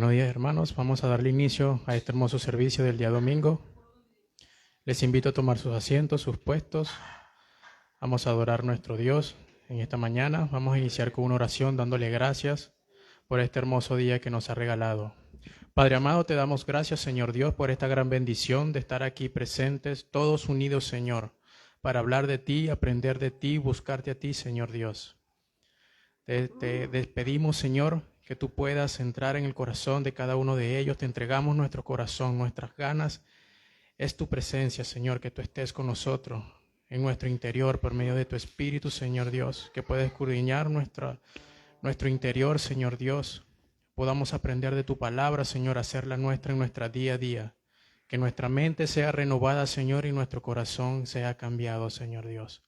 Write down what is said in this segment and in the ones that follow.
Buenos días, hermanos. Vamos a darle inicio a este hermoso servicio del día domingo. Les invito a tomar sus asientos, sus puestos. Vamos a adorar a nuestro Dios en esta mañana. Vamos a iniciar con una oración dándole gracias por este hermoso día que nos ha regalado. Padre amado, te damos gracias, Señor Dios, por esta gran bendición de estar aquí presentes, todos unidos, Señor, para hablar de ti, aprender de ti, buscarte a ti, Señor Dios. Te despedimos, Señor, que tú puedas entrar en el corazón de cada uno de ellos. Te entregamos nuestro corazón, nuestras ganas. Es tu presencia, Señor, que tú estés con nosotros en nuestro interior por medio de tu Espíritu, Señor Dios, que pueda escudriñar nuestro interior, Señor Dios. Podamos aprender de tu palabra, Señor, hacerla nuestra en nuestra día a día. Que nuestra mente sea renovada, Señor, y nuestro corazón sea cambiado, Señor Dios.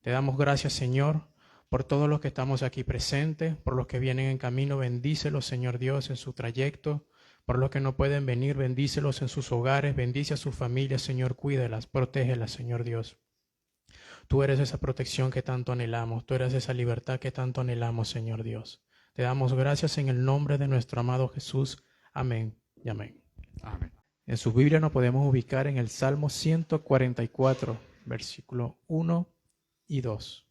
Te damos gracias, Señor, por todos los que estamos aquí presentes, por los que vienen en camino, bendícelos, Señor Dios, en su trayecto. Por los que no pueden venir, bendícelos en sus hogares, bendice a sus familias, Señor, cuídalas, protégelas, Señor Dios. Tú eres esa protección que tanto anhelamos, tú eres esa libertad que tanto anhelamos, Señor Dios. Te damos gracias en el nombre de nuestro amado Jesús. Amén y amén. Amén. En su Biblia nos podemos ubicar en el Salmo 144, versículo 1 y 2.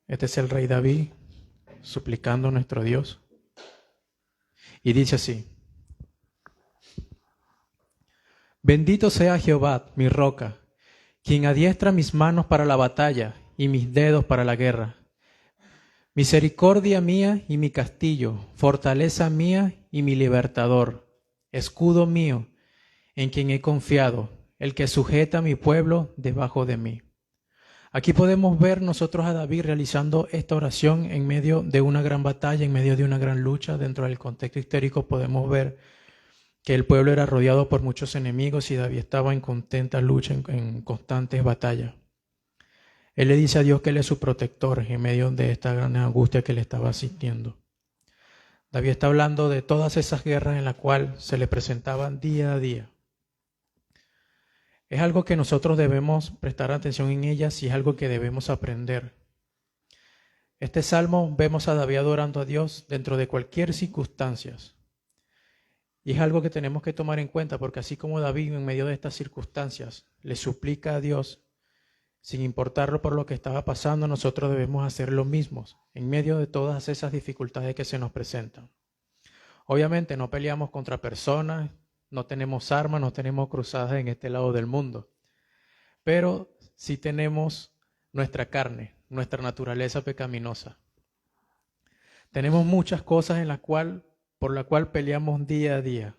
Este es el rey David suplicando a nuestro Dios. Y dice así: Bendito sea Jehová, mi roca, quien adiestra mis manos para la batalla y mis dedos para la guerra. Misericordia mía y mi castillo, fortaleza mía y mi libertador, escudo mío, en quien he confiado, el que sujeta a mi pueblo debajo de mí. Aquí podemos ver nosotros a David realizando esta oración en medio de una gran batalla, en medio de una gran lucha. Dentro del contexto histórico podemos ver que el pueblo era rodeado por muchos enemigos y David estaba en contenta lucha, en constantes batallas. Él le dice a Dios que Él es su protector en medio de esta gran angustia que le estaba asistiendo. David está hablando de todas esas guerras en las cuales se le presentaban día a día. Es algo que nosotros debemos prestar atención en ellas y es algo que debemos aprender. Este salmo vemos a David adorando a Dios dentro de cualquier circunstancia. Y es algo que tenemos que tomar en cuenta porque así como David en medio de estas circunstancias le suplica a Dios, sin importarlo por lo que estaba pasando, nosotros debemos hacer lo mismo en medio de todas esas dificultades que se nos presentan. Obviamente no peleamos contra personas, no tenemos armas, no tenemos cruzadas en este lado del mundo, pero sí tenemos nuestra carne, nuestra naturaleza pecaminosa. Tenemos muchas cosas por la cual peleamos día a día.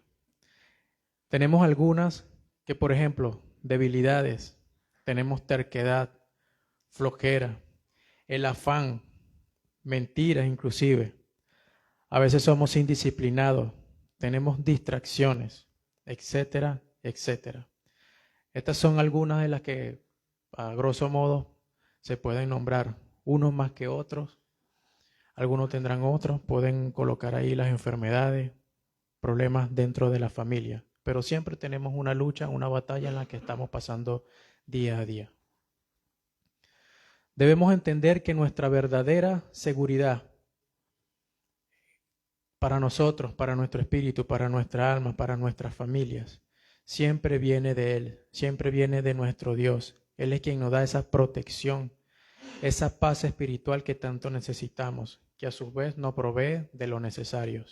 Tenemos algunas que, por ejemplo, debilidades, tenemos terquedad, flojera, el afán, mentiras inclusive. A veces somos indisciplinados, tenemos distracciones, etcétera, etcétera. Estas son algunas de las que, a grosso modo, se pueden nombrar, unos más que otros. Algunos tendrán otros, pueden colocar ahí las enfermedades, problemas dentro de la familia. Pero siempre tenemos una lucha, una batalla en la que estamos pasando día a día. Debemos entender que nuestra verdadera seguridad para nosotros, para nuestro espíritu, para nuestra alma, para nuestras familias, siempre viene de Él, siempre viene de nuestro Dios. Él es quien nos da esa protección, esa paz espiritual que tanto necesitamos, que a su vez nos provee de lo necesario.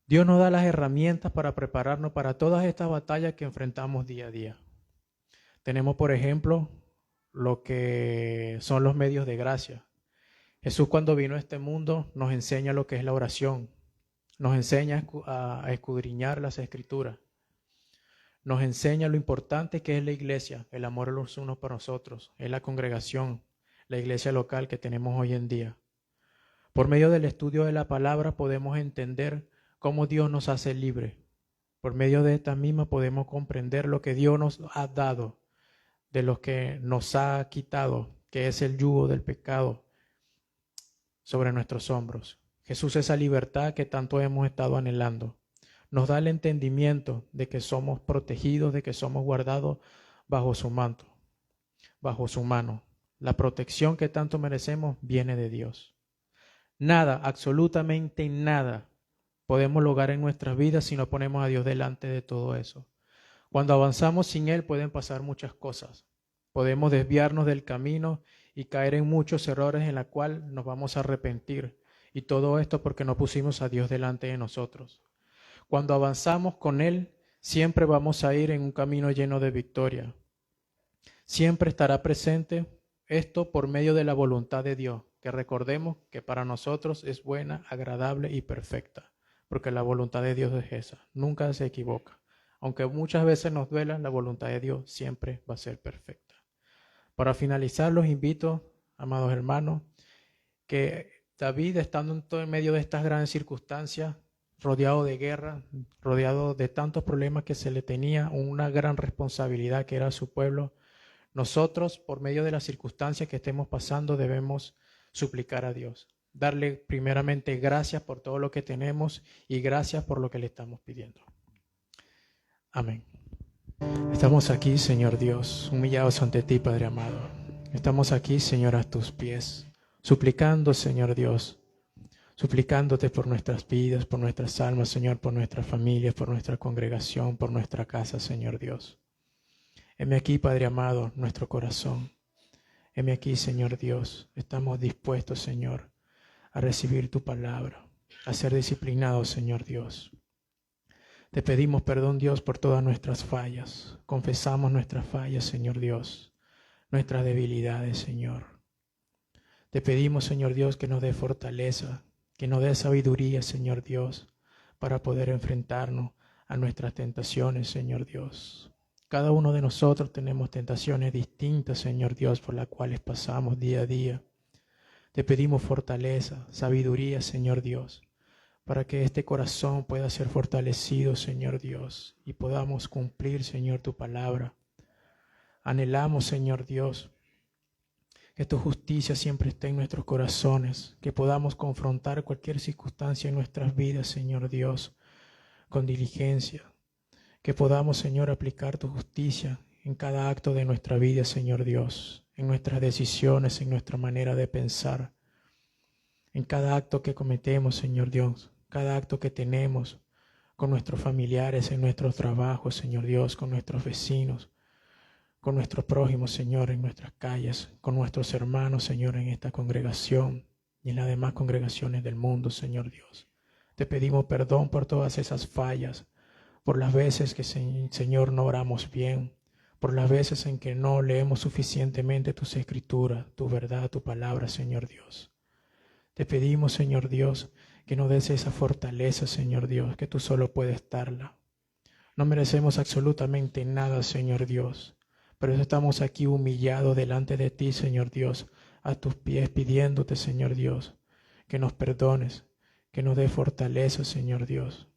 Dios nos da las herramientas para prepararnos para todas estas batallas que enfrentamos día a día. Tenemos, por ejemplo, lo que son los medios de gracia. Jesús, cuando vino a este mundo, nos enseña lo que es la oración, nos enseña a escudriñar las Escrituras, nos enseña lo importante que es la iglesia, el amor los unos por nosotros, es la congregación, la iglesia local que tenemos hoy en día. Por medio del estudio de la palabra podemos entender cómo Dios nos hace libres. Por medio de esta misma podemos comprender lo que Dios nos ha dado, de lo que nos ha quitado, que es el yugo del pecado sobre nuestros hombros. Jesús, esa libertad que tanto hemos estado anhelando, nos da el entendimiento de que somos protegidos, de que somos guardados bajo su manto, bajo su mano. La protección que tanto merecemos viene de Dios. Nada, absolutamente nada, podemos lograr en nuestras vidas si no ponemos a Dios delante de todo eso. Cuando avanzamos sin Él pueden pasar muchas cosas. Podemos desviarnos del camino y caer en muchos errores en los cuales nos vamos a arrepentir. Y todo esto porque no pusimos a Dios delante de nosotros. Cuando avanzamos con Él, siempre vamos a ir en un camino lleno de victoria. Siempre estará presente esto por medio de la voluntad de Dios, que recordemos que para nosotros es buena, agradable y perfecta, porque la voluntad de Dios es esa, nunca se equivoca. Aunque muchas veces nos duela, la voluntad de Dios siempre va a ser perfecta. Para finalizar, los invito, amados hermanos, que David, estando en medio de estas grandes circunstancias, rodeado de guerra, rodeado de tantos problemas que se le tenía, una gran responsabilidad que era su pueblo, nosotros, por medio de las circunstancias que estemos pasando, debemos suplicar a Dios. Darle primeramente gracias por todo lo que tenemos y gracias por lo que le estamos pidiendo. Amén. Estamos aquí, Señor Dios, humillados ante ti, Padre amado. Estamos aquí, Señor, a tus pies, suplicando, Señor Dios, suplicándote por nuestras vidas, por nuestras almas, Señor, por nuestras familias, por nuestra congregación, por nuestra casa, Señor Dios. Heme aquí, Padre amado, nuestro corazón. Heme aquí, Señor Dios. Estamos dispuestos, Señor, a recibir tu palabra, a ser disciplinados, Señor Dios. Te pedimos perdón, Dios, por todas nuestras fallas. Confesamos nuestras fallas, Señor Dios, nuestras debilidades, Señor. Te pedimos, Señor Dios, que nos dé fortaleza, que nos dé sabiduría, Señor Dios, para poder enfrentarnos a nuestras tentaciones, Señor Dios. Cada uno de nosotros tenemos tentaciones distintas, Señor Dios, por las cuales pasamos día a día. Te pedimos fortaleza, sabiduría, Señor Dios, para que este corazón pueda ser fortalecido, Señor Dios, y podamos cumplir, Señor, tu palabra. Anhelamos, Señor Dios, que tu justicia siempre esté en nuestros corazones, que podamos confrontar cualquier circunstancia en nuestras vidas, Señor Dios, con diligencia. Que podamos, Señor, aplicar tu justicia en cada acto de nuestra vida, Señor Dios, en nuestras decisiones, en nuestra manera de pensar, en cada acto que cometemos, Señor Dios, cada acto que tenemos con nuestros familiares, en nuestros trabajos, Señor Dios, con nuestros vecinos, con nuestros prójimos, Señor, en nuestras calles, con nuestros hermanos, Señor, en esta congregación y en las demás congregaciones del mundo, Señor Dios. Te pedimos perdón por todas esas fallas, por las veces que, Señor, no oramos bien, por las veces en que no leemos suficientemente tus escrituras, tu verdad, tu palabra, Señor Dios. Te pedimos, Señor Dios, que nos des esa fortaleza, Señor Dios, que tú solo puedes darla. No merecemos absolutamente nada, Señor Dios, pero estamos aquí humillados delante de ti, Señor Dios, a tus pies pidiéndote, Señor Dios, que nos perdones, que nos dé fortaleza, Señor Dios.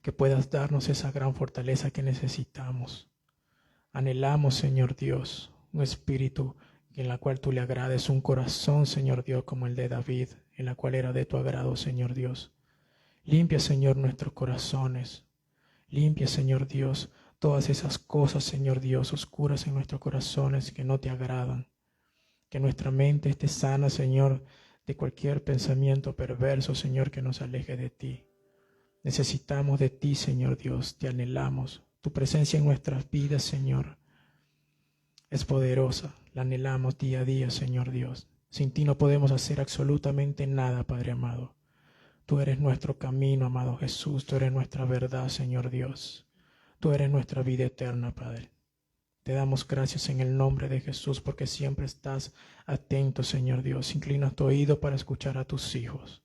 Que puedas darnos esa gran fortaleza que necesitamos. Anhelamos, Señor Dios, un espíritu en la cual tú le agrades, un corazón, Señor Dios, como el de David, en la cual era de tu agrado, Señor Dios. Limpia, Señor, nuestros corazones. Limpia, Señor Dios, todas esas cosas, Señor Dios, oscuras en nuestros corazones que no te agradan. Que nuestra mente esté sana, Señor, de cualquier pensamiento perverso, Señor, que nos aleje de ti. Necesitamos de ti, Señor Dios, te anhelamos. Tu presencia en nuestras vidas, Señor, es poderosa. La anhelamos día a día, Señor Dios. Sin ti no podemos hacer absolutamente nada, Padre amado. Tú eres nuestro camino, amado Jesús. Tú eres nuestra verdad, Señor Dios. Tú eres nuestra vida eterna, Padre. Te damos gracias en el nombre de Jesús porque siempre estás atento, Señor Dios. Inclina tu oído para escuchar a tus hijos.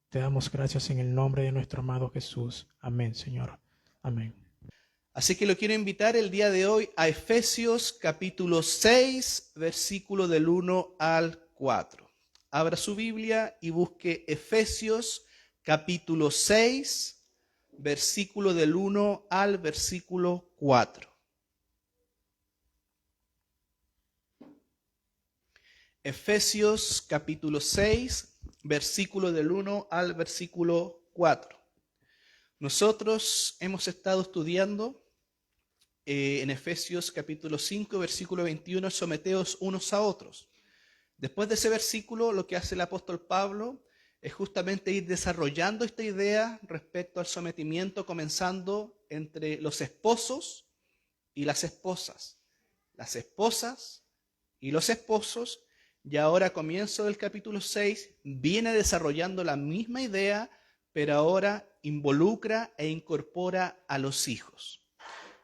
Te damos gracias en el nombre de nuestro amado Jesús. Amén, Señor. Amén. Así que lo quiero invitar el día de hoy a Efesios capítulo 6, versículo del 1 al 4. Abra su Biblia y busque Efesios capítulo 6, versículo del 1 al versículo 4. Efesios capítulo 6, versículo del 1 al versículo 4. Nosotros hemos estado estudiando en Efesios capítulo 5, versículo 21, someteos unos a otros. Después de ese versículo, lo que hace el apóstol Pablo es justamente ir desarrollando esta idea respecto al sometimiento, comenzando entre los esposos y las esposas y los esposos, y ahora a comienzo del capítulo 6 viene desarrollando la misma idea, pero ahora involucra e incorpora a los hijos.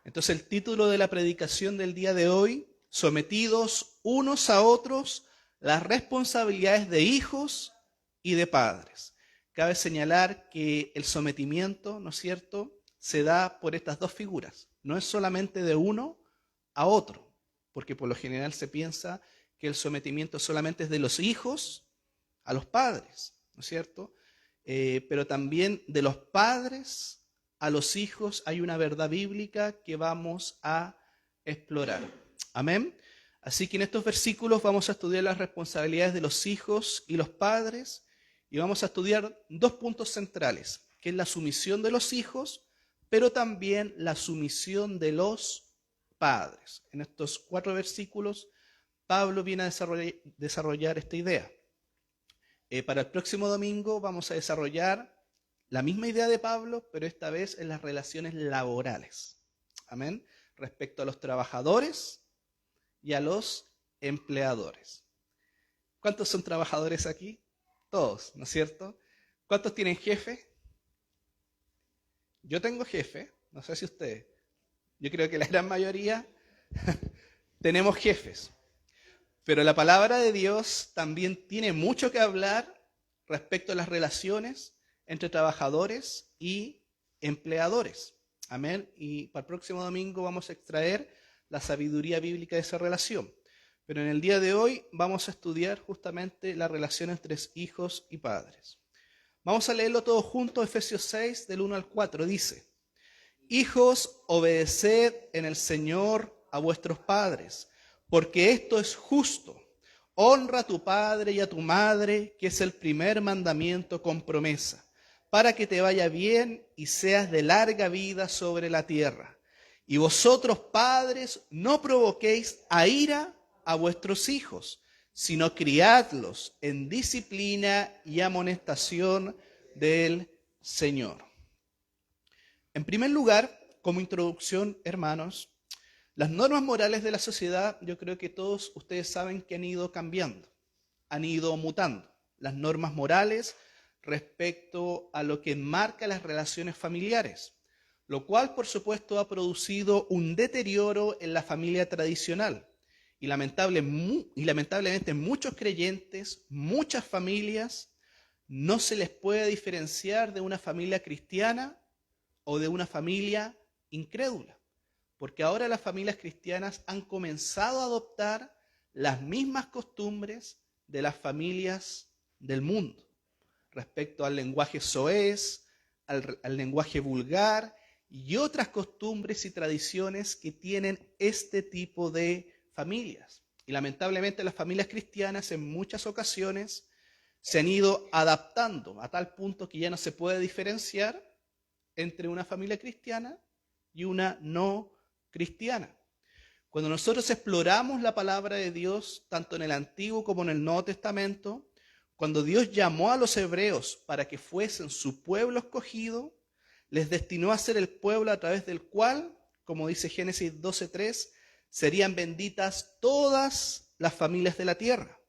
Entonces el título de la predicación del día de hoy: sometidos unos a otros, las responsabilidades de hijos y de padres. Cabe señalar que el sometimiento, ¿no es cierto?, se da por estas dos figuras. No es solamente de uno a otro, porque por lo general se piensa que el sometimiento solamente es de los hijos a los padres, ¿no es cierto? Pero también de los padres a los hijos hay una verdad bíblica que vamos a explorar. Amén. Así que en estos versículos vamos a estudiar las responsabilidades de los hijos y los padres, y vamos a estudiar dos puntos centrales, que es la sumisión de los hijos, pero también la sumisión de los padres. En estos 4 versículos, Pablo viene a desarrollar esta idea. Para el próximo domingo vamos a desarrollar la misma idea de Pablo, pero esta vez en las relaciones laborales. Amén. Respecto a los trabajadores y a los empleadores. ¿Cuántos son trabajadores aquí? Todos, ¿no es cierto? ¿Cuántos tienen jefe? Yo tengo jefe, no sé si ustedes. Yo creo que la gran mayoría tenemos jefes. Pero la palabra de Dios también tiene mucho que hablar respecto a las relaciones entre trabajadores y empleadores. Amén. Y para el próximo domingo vamos a extraer la sabiduría bíblica de esa relación. Pero en el día de hoy vamos a estudiar justamente la relación entre hijos y padres. Vamos a leerlo todo junto, Efesios 6, del 1 al 4. Dice: hijos, obedeced en el Señor a vuestros padres, porque esto es justo. Honra a tu padre y a tu madre, que es el primer mandamiento con promesa, para que te vaya bien y seas de larga vida sobre la tierra. Y vosotros, padres, no provoquéis a ira a vuestros hijos, sino criadlos en disciplina y amonestación del Señor. En primer lugar, como introducción, hermanos, las normas morales de la sociedad, yo creo que todos ustedes saben que han ido cambiando, han ido mutando. Las normas morales respecto a lo que marca las relaciones familiares, lo cual, por supuesto, ha producido un deterioro en la familia tradicional. Y lamentablemente muchos creyentes, muchas familias, no se les puede diferenciar de una familia cristiana o de una familia incrédula. Porque ahora las familias cristianas han comenzado a adoptar las mismas costumbres de las familias del mundo, respecto al lenguaje soez, al lenguaje vulgar y otras costumbres y tradiciones que tienen este tipo de familias. Y lamentablemente las familias cristianas en muchas ocasiones se han ido adaptando a tal punto que ya no se puede diferenciar entre una familia cristiana y una no cristiana. Cuando nosotros exploramos la palabra de Dios, tanto en el Antiguo como en el Nuevo Testamento, cuando Dios llamó a los hebreos para que fuesen su pueblo escogido, les destinó a ser el pueblo a través del cual, como dice Génesis 12:3, serían benditas todas las familias de la tierra.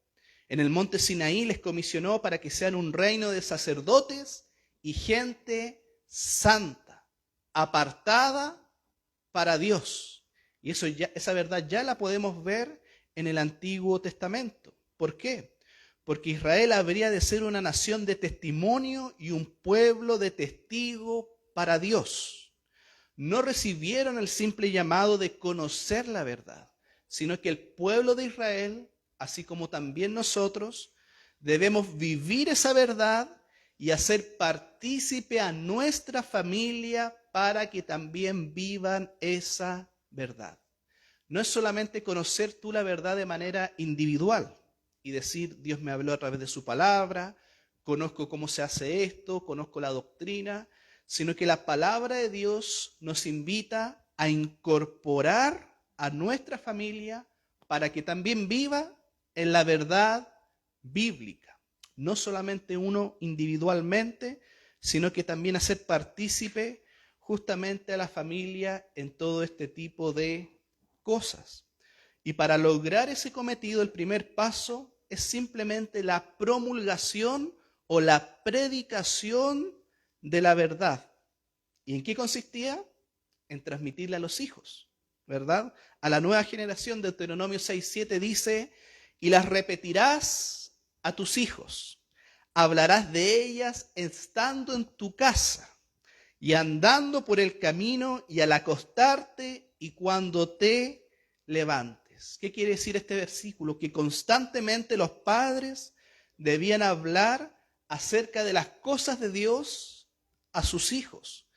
En el monte Sinaí les comisionó para que sean un reino de sacerdotes y gente santa, apartada para Dios. Y esa verdad ya la podemos ver en el Antiguo Testamento. ¿Por qué? Porque Israel habría de ser una nación de testimonio y un pueblo de testigo para Dios. No recibieron el simple llamado de conocer la verdad, sino que el pueblo de Israel, así como también nosotros, debemos vivir esa verdad y hacer partícipe a nuestra familia para que también vivan esa verdad. No es solamente conocer tú la verdad de manera individual y decir, Dios me habló a través de su palabra, conozco cómo se hace esto, conozco la doctrina, sino que la palabra de Dios nos invita a incorporar a nuestra familia para que también viva en la verdad bíblica. no solamente uno individualmente, sino que también hacer partícipe justamente a la familia en todo este tipo de cosas. Y para lograr ese cometido, el primer paso es simplemente la promulgación o la predicación de la verdad. ¿Y en qué consistía? En transmitirla a los hijos, ¿verdad? A la nueva generación. Deuteronomio 6:7 dice: y las repetirás a tus hijos, hablarás de ellas estando en tu casa y andando por el camino y al acostarte y cuando te levantes. ¿Qué quiere decir este versículo? Que constantemente los padres debían hablar acerca de las cosas de Dios a sus hijos,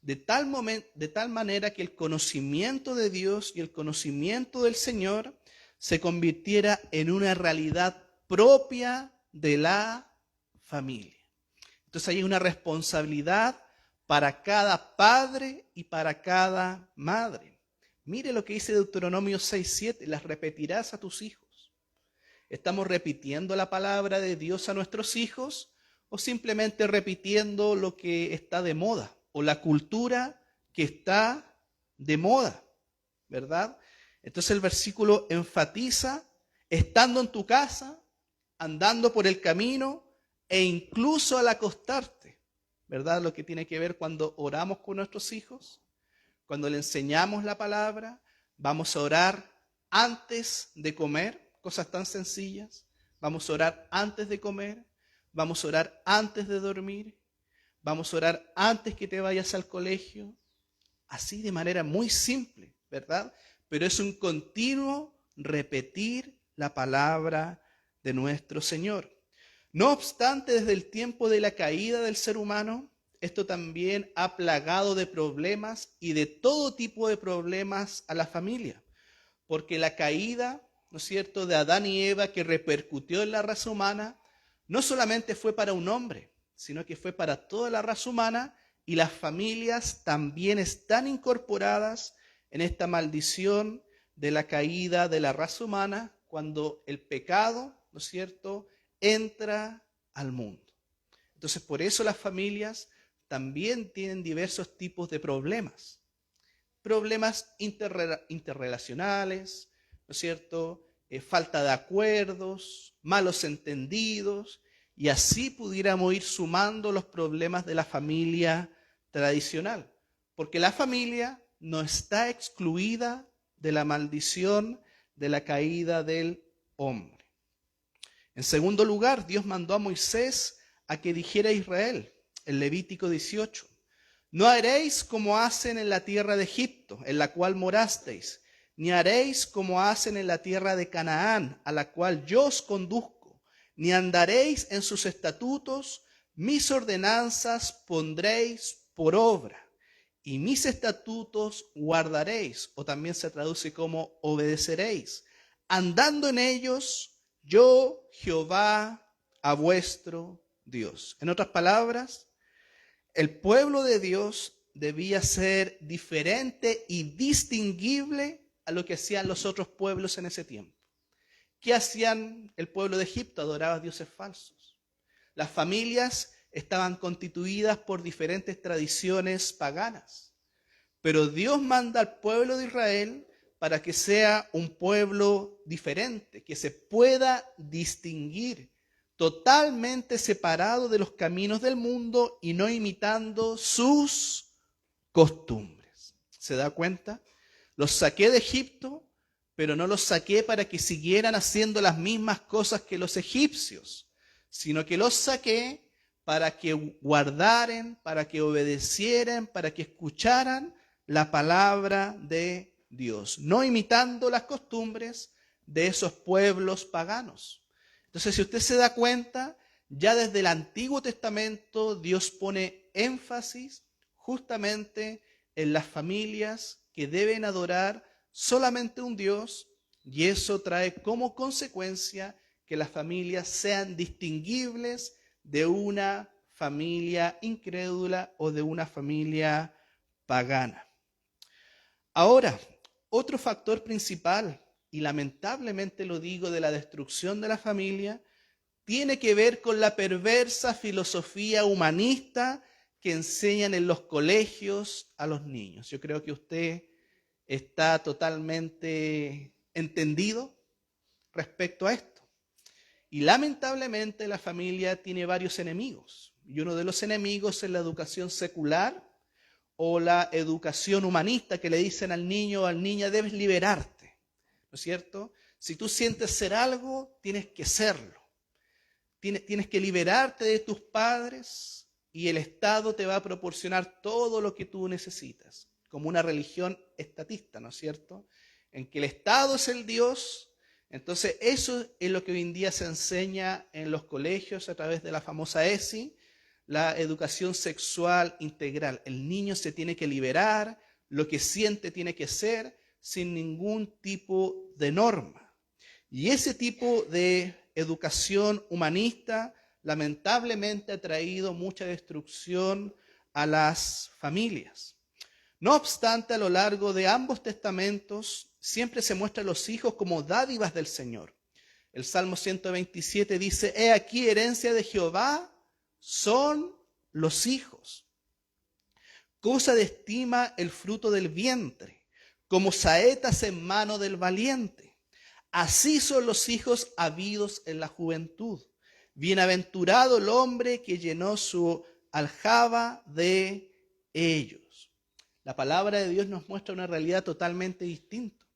de tal manera que el conocimiento de Dios y el conocimiento del Señor se convirtiera en una realidad propia de la familia. Entonces hay una responsabilidad para cada padre y para cada madre. Mire lo que dice Deuteronomio 6:7, las repetirás a tus hijos. ¿Estamos repitiendo la palabra de Dios a nuestros hijos o simplemente repitiendo lo que está de moda o la cultura que está de moda? ¿Verdad? Entonces el versículo enfatiza: estando en tu casa, andando por el camino e incluso al acostarte. ¿Verdad? Lo que tiene que ver cuando oramos con nuestros hijos, cuando le enseñamos la palabra. Vamos a orar antes de comer, cosas tan sencillas. Vamos a orar antes de comer, vamos a orar antes de dormir, vamos a orar antes que te vayas al colegio. Así de manera muy simple, ¿verdad? Pero es un continuo repetir la palabra de nuestro Señor. No obstante, desde el tiempo de la caída del ser humano, esto también ha plagado de problemas y de todo tipo de problemas a la familia. Porque la caída, ¿no es cierto?, de Adán y Eva, que repercutió en la raza humana, no solamente fue para un hombre, sino que fue para toda la raza humana, y las familias también están incorporadas en esta maldición de la caída de la raza humana cuando el pecado, ¿no es cierto?, entra al mundo. Entonces, por eso las familias también tienen diversos tipos de problemas. Problemas interrelacionales, ¿no es cierto?, falta de acuerdos, malos entendidos, y así pudiéramos ir sumando los problemas de la familia tradicional. Porque la familia no está excluida de la maldición de la caída del hombre. En segundo lugar, Dios mandó a Moisés a que dijera a Israel, en Levítico 18, no haréis como hacen en la tierra de Egipto, en la cual morasteis, ni haréis como hacen en la tierra de Canaán, a la cual yo os conduzco, ni andaréis en sus estatutos, mis ordenanzas pondréis por obra, y mis estatutos guardaréis, o también se traduce como obedeceréis, andando en ellos, yo, Jehová, a vuestro Dios. En otras palabras, el pueblo de Dios debía ser diferente y distinguible a lo que hacían los otros pueblos en ese tiempo. ¿Qué hacían el pueblo de Egipto? Adoraba a dioses falsos. Las familias estaban constituidas por diferentes tradiciones paganas. Pero Dios manda al pueblo de Israel para que sea un pueblo diferente, que se pueda distinguir, totalmente separado de los caminos del mundo y no imitando sus costumbres. ¿Se da cuenta? Los saqué de Egipto, pero no los saqué para que siguieran haciendo las mismas cosas que los egipcios, sino que los saqué para que guardaran, para que obedecieran, para que escucharan la palabra de Dios, no imitando las costumbres de esos pueblos paganos. Entonces, si usted se da cuenta, ya desde el Antiguo Testamento Dios pone énfasis justamente en las familias que deben adorar solamente un Dios, y eso trae como consecuencia que las familias sean distinguibles de una familia incrédula o de una familia pagana. Ahora, otro factor principal, y lamentablemente lo digo, de la destrucción de la familia, tiene que ver con la perversa filosofía humanista que enseñan en los colegios a los niños. Yo creo que usted está totalmente entendido respecto a esto. Y lamentablemente la familia tiene varios enemigos. Y uno de los enemigos es la educación secular o la educación humanista, que le dicen al niño o a la niña: debes liberarte, ¿no es cierto? Si tú sientes ser algo, tienes que serlo. Tienes que liberarte de tus padres y el Estado te va a proporcionar todo lo que tú necesitas. Como una religión estatista, ¿no es cierto? En que el Estado es el Dios. Entonces eso es lo que hoy en día se enseña en los colegios a través de la famosa ESI, la educación sexual integral. El niño se tiene que liberar, lo que siente tiene que ser sin ningún tipo de norma. Y ese tipo de educación humanista lamentablemente ha traído mucha destrucción a las familias. No obstante, a lo largo de ambos testamentos siempre se muestran a los hijos como dádivas del Señor. El Salmo 127 dice: he aquí, herencia de Jehová son los hijos. Cosa de estima el fruto del vientre, como saetas en mano del valiente. Así son los hijos habidos en la juventud. Bienaventurado el hombre que llenó su aljaba de ellos. La palabra de Dios nos muestra una realidad totalmente distinta.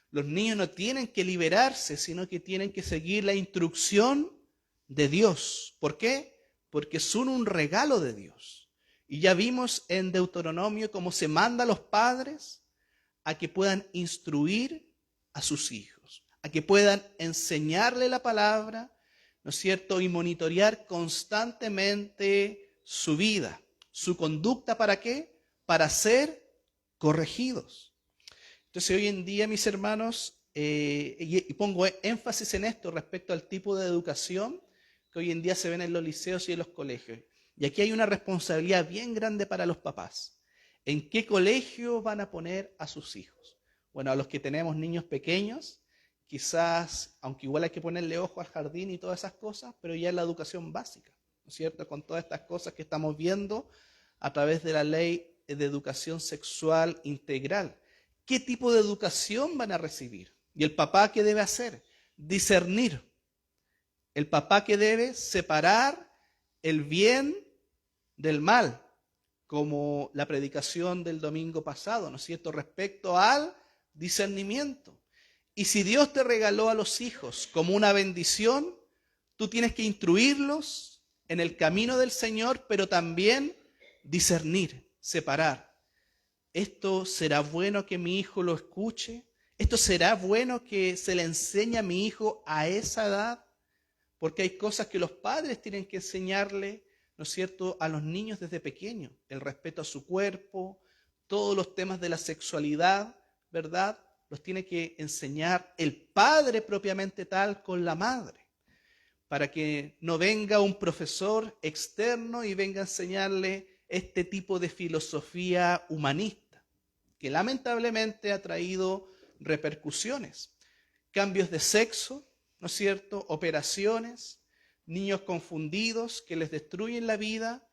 Los niños no tienen que liberarse, sino que tienen que seguir la instrucción de Dios. ¿Por qué? Porque son un regalo de Dios. Y ya vimos en Deuteronomio cómo se manda a los padres a que puedan instruir a sus hijos, a que puedan enseñarle la palabra, ¿no es cierto? Y monitorear constantemente su vida, su conducta. ¿Para qué? Para ser corregidos. Entonces hoy en día, mis hermanos, y pongo énfasis en esto respecto al tipo de educación que hoy en día se ven en los liceos y en los colegios. Y aquí hay una responsabilidad bien grande para los papás. ¿En qué colegio van a poner a sus hijos? Bueno, a los que tenemos niños pequeños, quizás, aunque igual hay que ponerle ojo al jardín y todas esas cosas, pero ya es la educación básica, ¿no es cierto? Con todas estas cosas que estamos viendo a través de la ley de educación sexual integral. ¿Qué tipo de educación van a recibir? ¿Y el papá qué debe hacer? Discernir. El papá que debe separar el bien del mal, como la predicación del domingo pasado, ¿no es cierto? Respecto al discernimiento. Y si Dios te regaló a los hijos como una bendición, tú tienes que instruirlos en el camino del Señor, pero también discernir, separar. ¿Esto será bueno que mi hijo lo escuche? ¿Esto será bueno que se le enseñe a mi hijo a esa edad? Porque hay cosas que los padres tienen que enseñarle, ¿no es cierto?, a los niños desde pequeños. El respeto a su cuerpo, todos los temas de la sexualidad, ¿verdad? Los tiene que enseñar el padre propiamente tal con la madre, para que no venga un profesor externo y venga a enseñarle este tipo de filosofía humanista, que lamentablemente ha traído repercusiones. Cambios de sexo, ¿no es cierto? Operaciones, niños confundidos que les destruyen la vida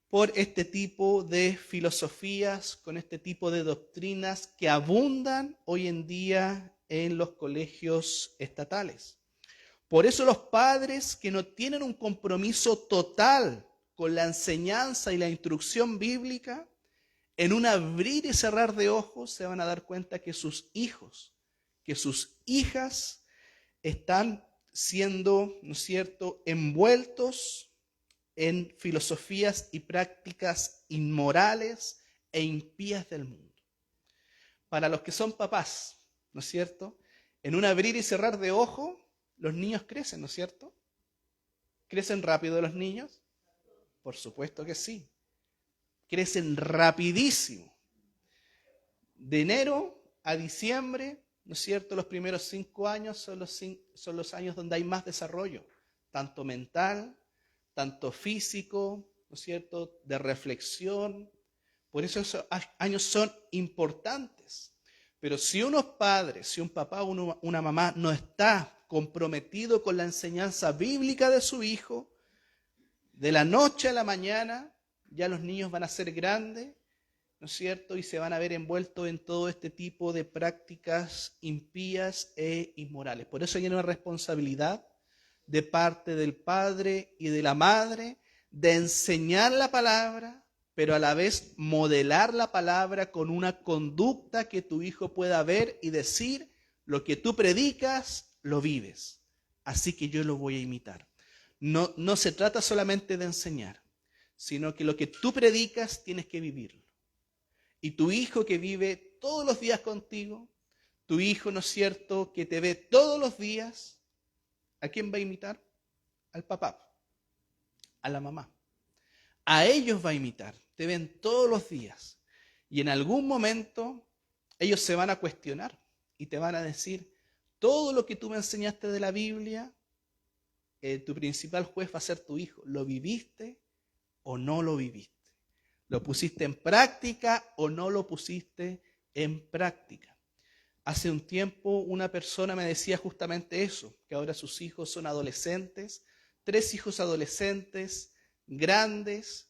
por este tipo de filosofías, con este tipo de doctrinas que abundan hoy en día en los colegios estatales. Por eso los padres que no tienen un compromiso total con la enseñanza y la instrucción bíblica, en un abrir y cerrar de ojos se van a dar cuenta que sus hijos, que sus hijas están siendo, ¿no es cierto?, envueltos en filosofías y prácticas inmorales e impías del mundo. Para los que son papás, ¿no es cierto?, en un abrir y cerrar de ojos, los niños crecen, ¿no es cierto? ¿Crecen rápido los niños? Por supuesto que sí. Crecen rapidísimo. De enero a diciembre, ¿no es cierto?, los primeros 5 años son los años donde hay más desarrollo, tanto mental, tanto físico, ¿no es cierto?, de reflexión. Por eso esos años son importantes. Pero si unos padres, si un papá o una mamá no está comprometido con la enseñanza bíblica de su hijo, de la noche a la mañana, ya los niños van a ser grandes, ¿no es cierto? Y se van a ver envueltos en todo este tipo de prácticas impías e inmorales. Por eso hay una responsabilidad de parte del padre y de la madre de enseñar la palabra, pero a la vez modelar la palabra con una conducta que tu hijo pueda ver y decir: lo que tú predicas, lo vives. Así que yo lo voy a imitar. No se trata solamente de enseñar, sino que lo que tú predicas tienes que vivirlo. Y tu hijo que vive todos los días contigo, tu hijo, ¿no es cierto?, que te ve todos los días, ¿a quién va a imitar? Al papá, a la mamá. A ellos va a imitar. Te ven todos los días. Y en algún momento ellos se van a cuestionar y te van a decir: todo lo que tú me enseñaste de la Biblia, tu principal juez va a ser tu hijo. ¿Lo viviste o no lo viviste? ¿Lo pusiste en práctica o no lo pusiste en práctica? Hace un tiempo una persona me decía justamente eso, que ahora sus hijos son adolescentes, 3 hijos adolescentes, grandes,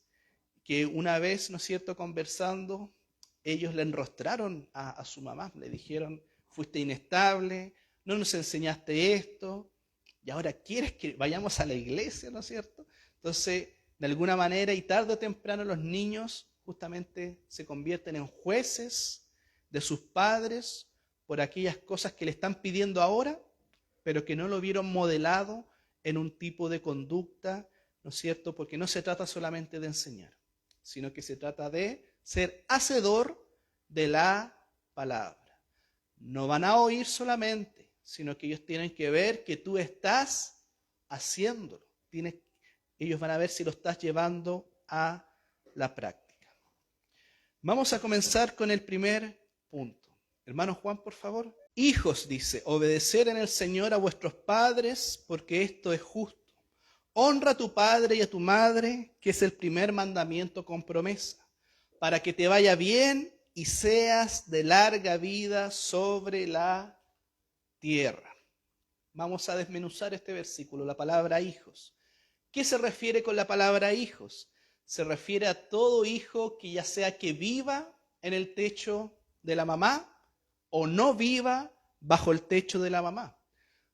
que una vez, ¿no es cierto?, conversando, ellos le enrostraron a su mamá, le dijeron: fuiste inestable, no nos enseñaste esto, y ahora quieres que vayamos a la iglesia, ¿no es cierto? Entonces, de alguna manera, y tarde o temprano, los niños justamente se convierten en jueces de sus padres por aquellas cosas que le están pidiendo ahora, pero que no lo vieron modelado en un tipo de conducta, ¿no es cierto? Porque no se trata solamente de enseñar, sino que se trata de ser hacedor de la palabra. No van a oír solamente, sino que ellos tienen que ver que tú estás haciéndolo. Ellos van a ver si lo estás llevando a la práctica. Vamos a comenzar con el primer punto. Hermano Juan, por favor. Hijos, dice, obedecer en el Señor a vuestros padres, porque esto es justo. Honra a tu padre y a tu madre, que es el primer mandamiento con promesa, para que te vaya bien y seas de larga vida sobre la tierra. Vamos a desmenuzar este versículo, la palabra hijos. ¿Qué se refiere con la palabra hijos? Se refiere a todo hijo que ya sea que viva en el techo de la mamá o no viva bajo el techo de la mamá.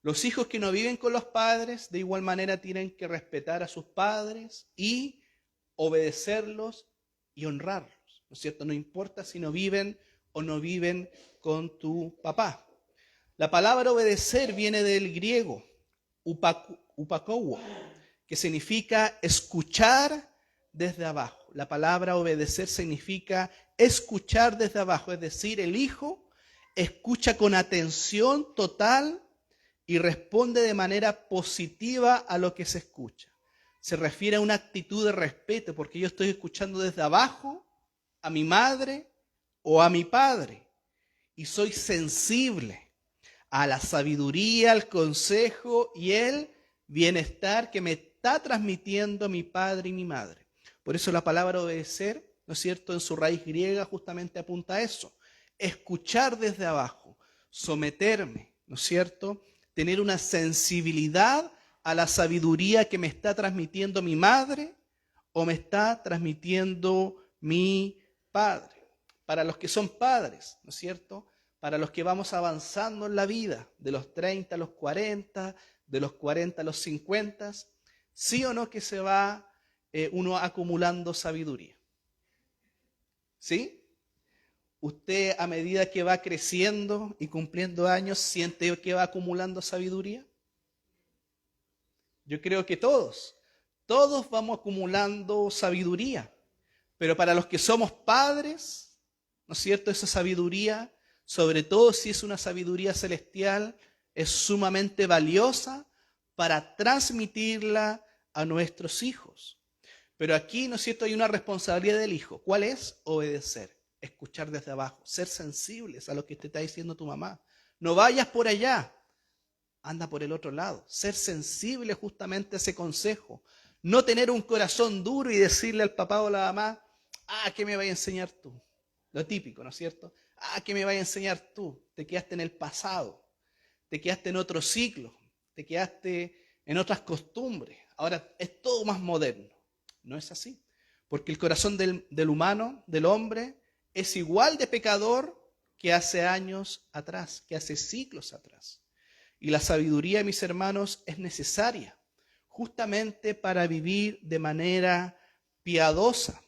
Los hijos que no viven con los padres, de igual manera tienen que respetar a sus padres y obedecerlos y honrarlos, ¿no es cierto? No importa si no viven o no viven con tu papá. La palabra obedecer viene del griego, upakouo, que significa escuchar desde abajo. La palabra obedecer significa escuchar desde abajo, es decir, el hijo escucha con atención total y responde de manera positiva a lo que se escucha. Se refiere a una actitud de respeto, porque yo estoy escuchando desde abajo a mi madre o a mi padre y soy sensible a la sabiduría, al consejo y el bienestar que me está transmitiendo mi padre y mi madre. Por eso la palabra obedecer, ¿no es cierto?, en su raíz griega justamente apunta a eso. Escuchar desde abajo, someterme, ¿no es cierto?, tener una sensibilidad a la sabiduría que me está transmitiendo mi madre o me está transmitiendo mi padre. Para los que son padres, ¿no es cierto?, para los que vamos avanzando en la vida, de los 30 a los 40, de los 40 a los 50, sí o no que se va uno acumulando sabiduría. ¿Sí? ¿Usted a medida que va creciendo y cumpliendo años siente que va acumulando sabiduría? Yo creo que todos vamos acumulando sabiduría, pero para los que somos padres, ¿no es cierto?, esa sabiduría, sobre todo si es una sabiduría celestial, es sumamente valiosa para transmitirla a nuestros hijos. Pero aquí, ¿no es cierto?, hay una responsabilidad del hijo. ¿Cuál es? Obedecer, escuchar desde abajo, ser sensibles a lo que te está diciendo tu mamá. No vayas por allá, anda por el otro lado. Ser sensible justamente a ese consejo. No tener un corazón duro y decirle al papá o a la mamá: ¿qué me vas a enseñar tú? Lo típico, ¿no es cierto? ¿Qué me vas a enseñar tú? Te quedaste en el pasado, te quedaste en otro ciclo. te quedaste en otras costumbres, ahora es todo más moderno. No es así, porque el corazón del humano, del hombre, es igual de pecador que hace años atrás, que hace siglos atrás. Y la sabiduría, mis hermanos, es necesaria justamente para vivir de manera piadosa.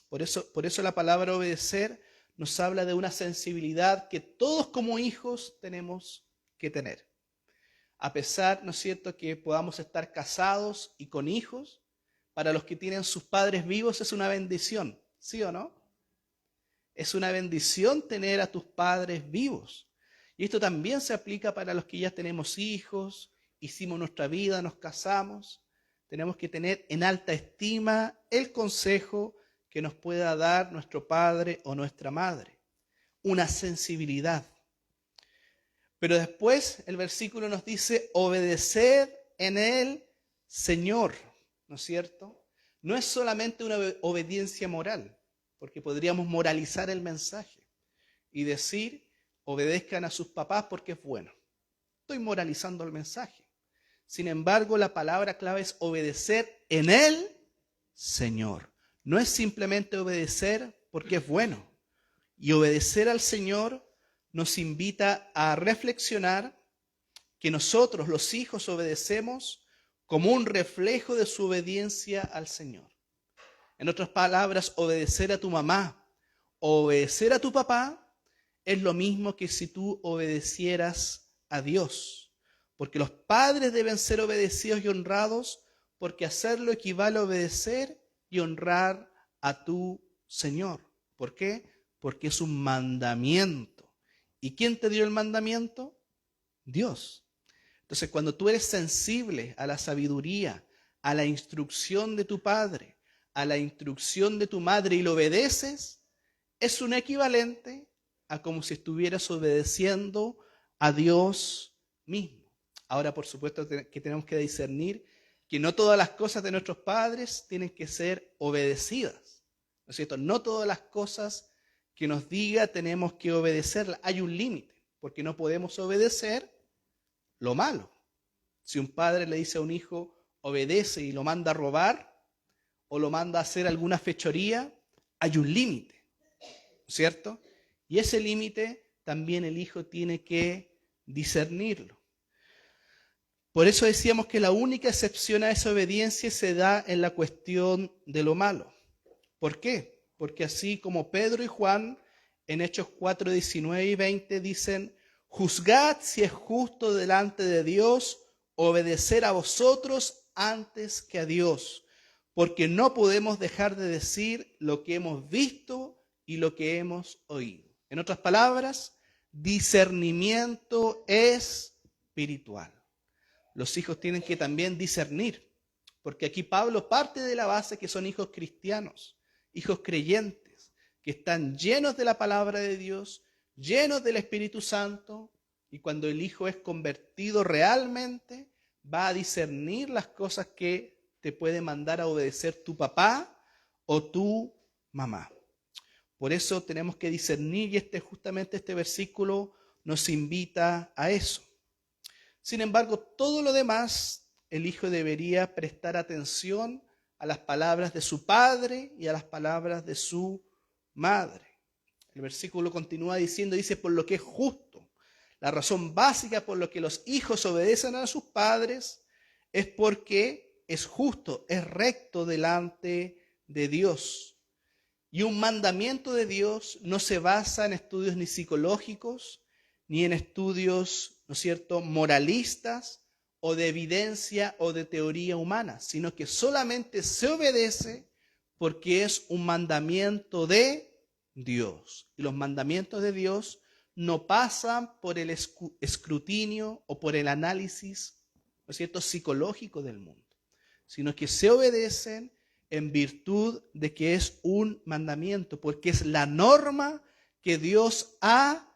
Por eso la palabra obedecer nos habla de una sensibilidad que todos como hijos tenemos que tener. A pesar, ¿no es cierto?, que podamos estar casados y con hijos, para los que tienen sus padres vivos es una bendición, ¿sí o no? Es una bendición tener a tus padres vivos. Y esto también se aplica para los que ya tenemos hijos, hicimos nuestra vida, nos casamos. Tenemos que tener en alta estima el consejo que nos pueda dar nuestro padre o nuestra madre. Una sensibilidad. Pero después el versículo nos dice, obedeced en el Señor, ¿no es cierto? No es solamente una obediencia moral, porque podríamos moralizar el mensaje y decir, obedezcan a sus papás porque es bueno. Estoy moralizando el mensaje. Sin embargo, la palabra clave es obedecer en el Señor. No es simplemente obedecer porque es bueno. Y obedecer al Señor nos invita a reflexionar que nosotros, los hijos, obedecemos como un reflejo de su obediencia al Señor. En otras palabras, obedecer a tu mamá o obedecer a tu papá es lo mismo que si tú obedecieras a Dios. Porque los padres deben ser obedecidos y honrados, porque hacerlo equivale a obedecer y honrar a tu Señor. ¿Por qué? Porque es un mandamiento. ¿Y quién te dio el mandamiento? Dios. Entonces, cuando tú eres sensible a la sabiduría, a la instrucción de tu padre, a la instrucción de tu madre y lo obedeces, es un equivalente a como si estuvieras obedeciendo a Dios mismo. Ahora, por supuesto, que tenemos que discernir que no todas las cosas de nuestros padres tienen que ser obedecidas, ¿no es cierto? No todas las cosas que nos diga tenemos que obedecerlas. Hay un límite, porque no podemos obedecer lo malo. Si un padre le dice a un hijo, obedece y lo manda a robar o lo manda a hacer alguna fechoría, hay un límite, ¿cierto? Y ese límite también el hijo tiene que discernirlo. Por eso decíamos que la única excepción a esa obediencia se da en la cuestión de lo malo. ¿Por qué? Porque así como Pedro y Juan en Hechos 4, 19 y 20 dicen, juzgad si es justo delante de Dios obedecer a vosotros antes que a Dios, porque no podemos dejar de decir lo que hemos visto y lo que hemos oído. En otras palabras, discernimiento espiritual. Los hijos tienen que también discernir, porque aquí Pablo parte de la base que son hijos cristianos, hijos creyentes, que están llenos de la palabra de Dios, llenos del Espíritu Santo, y cuando el hijo es convertido realmente, va a discernir las cosas que te puede mandar a obedecer tu papá o tu mamá. Por eso tenemos que discernir y justamente este versículo nos invita a eso. Sin embargo, todo lo demás, el hijo debería prestar atención a las palabras de su padre y a las palabras de su madre. El versículo continúa diciendo, dice, por lo que es justo. La razón básica por la que los hijos obedecen a sus padres es porque es justo, es recto delante de Dios. Y un mandamiento de Dios no se basa en estudios ni psicológicos, ni en estudios, ¿no es cierto?, moralistas o de evidencia o de teoría humana, sino que solamente se obedece porque es un mandamiento de Dios. Y los mandamientos de Dios no pasan por el escrutinio o por el análisis, ¿no es cierto?, psicológico del mundo, sino que se obedecen en virtud de que es un mandamiento, porque es la norma que Dios ha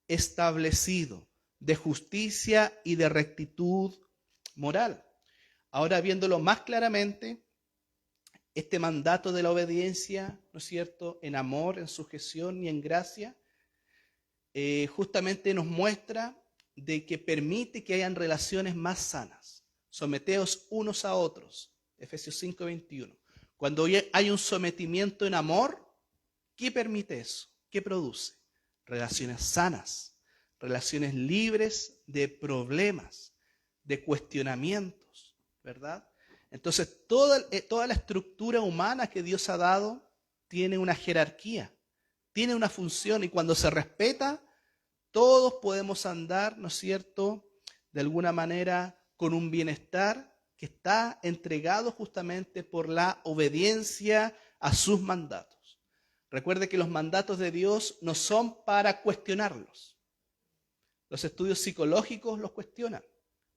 establecido de justicia y de rectitud moral. Ahora, viéndolo más claramente, este mandato de la obediencia, ¿no es cierto?, en amor, en sujeción y en gracia, justamente nos muestra de que permite que hayan relaciones más sanas. Someteos unos a otros. Efesios 5:21. Cuando hay un sometimiento en amor, ¿qué permite eso? ¿Qué produce? Relaciones sanas, relaciones libres de problemas, de cuestionamientos, ¿verdad? Entonces, toda la estructura humana que Dios ha dado tiene una jerarquía, tiene una función, y cuando se respeta, todos podemos andar, ¿no es cierto?, de alguna manera con un bienestar que está entregado justamente por la obediencia a sus mandatos. Recuerde que los mandatos de Dios no son para cuestionarlos. Los estudios psicológicos los cuestionan,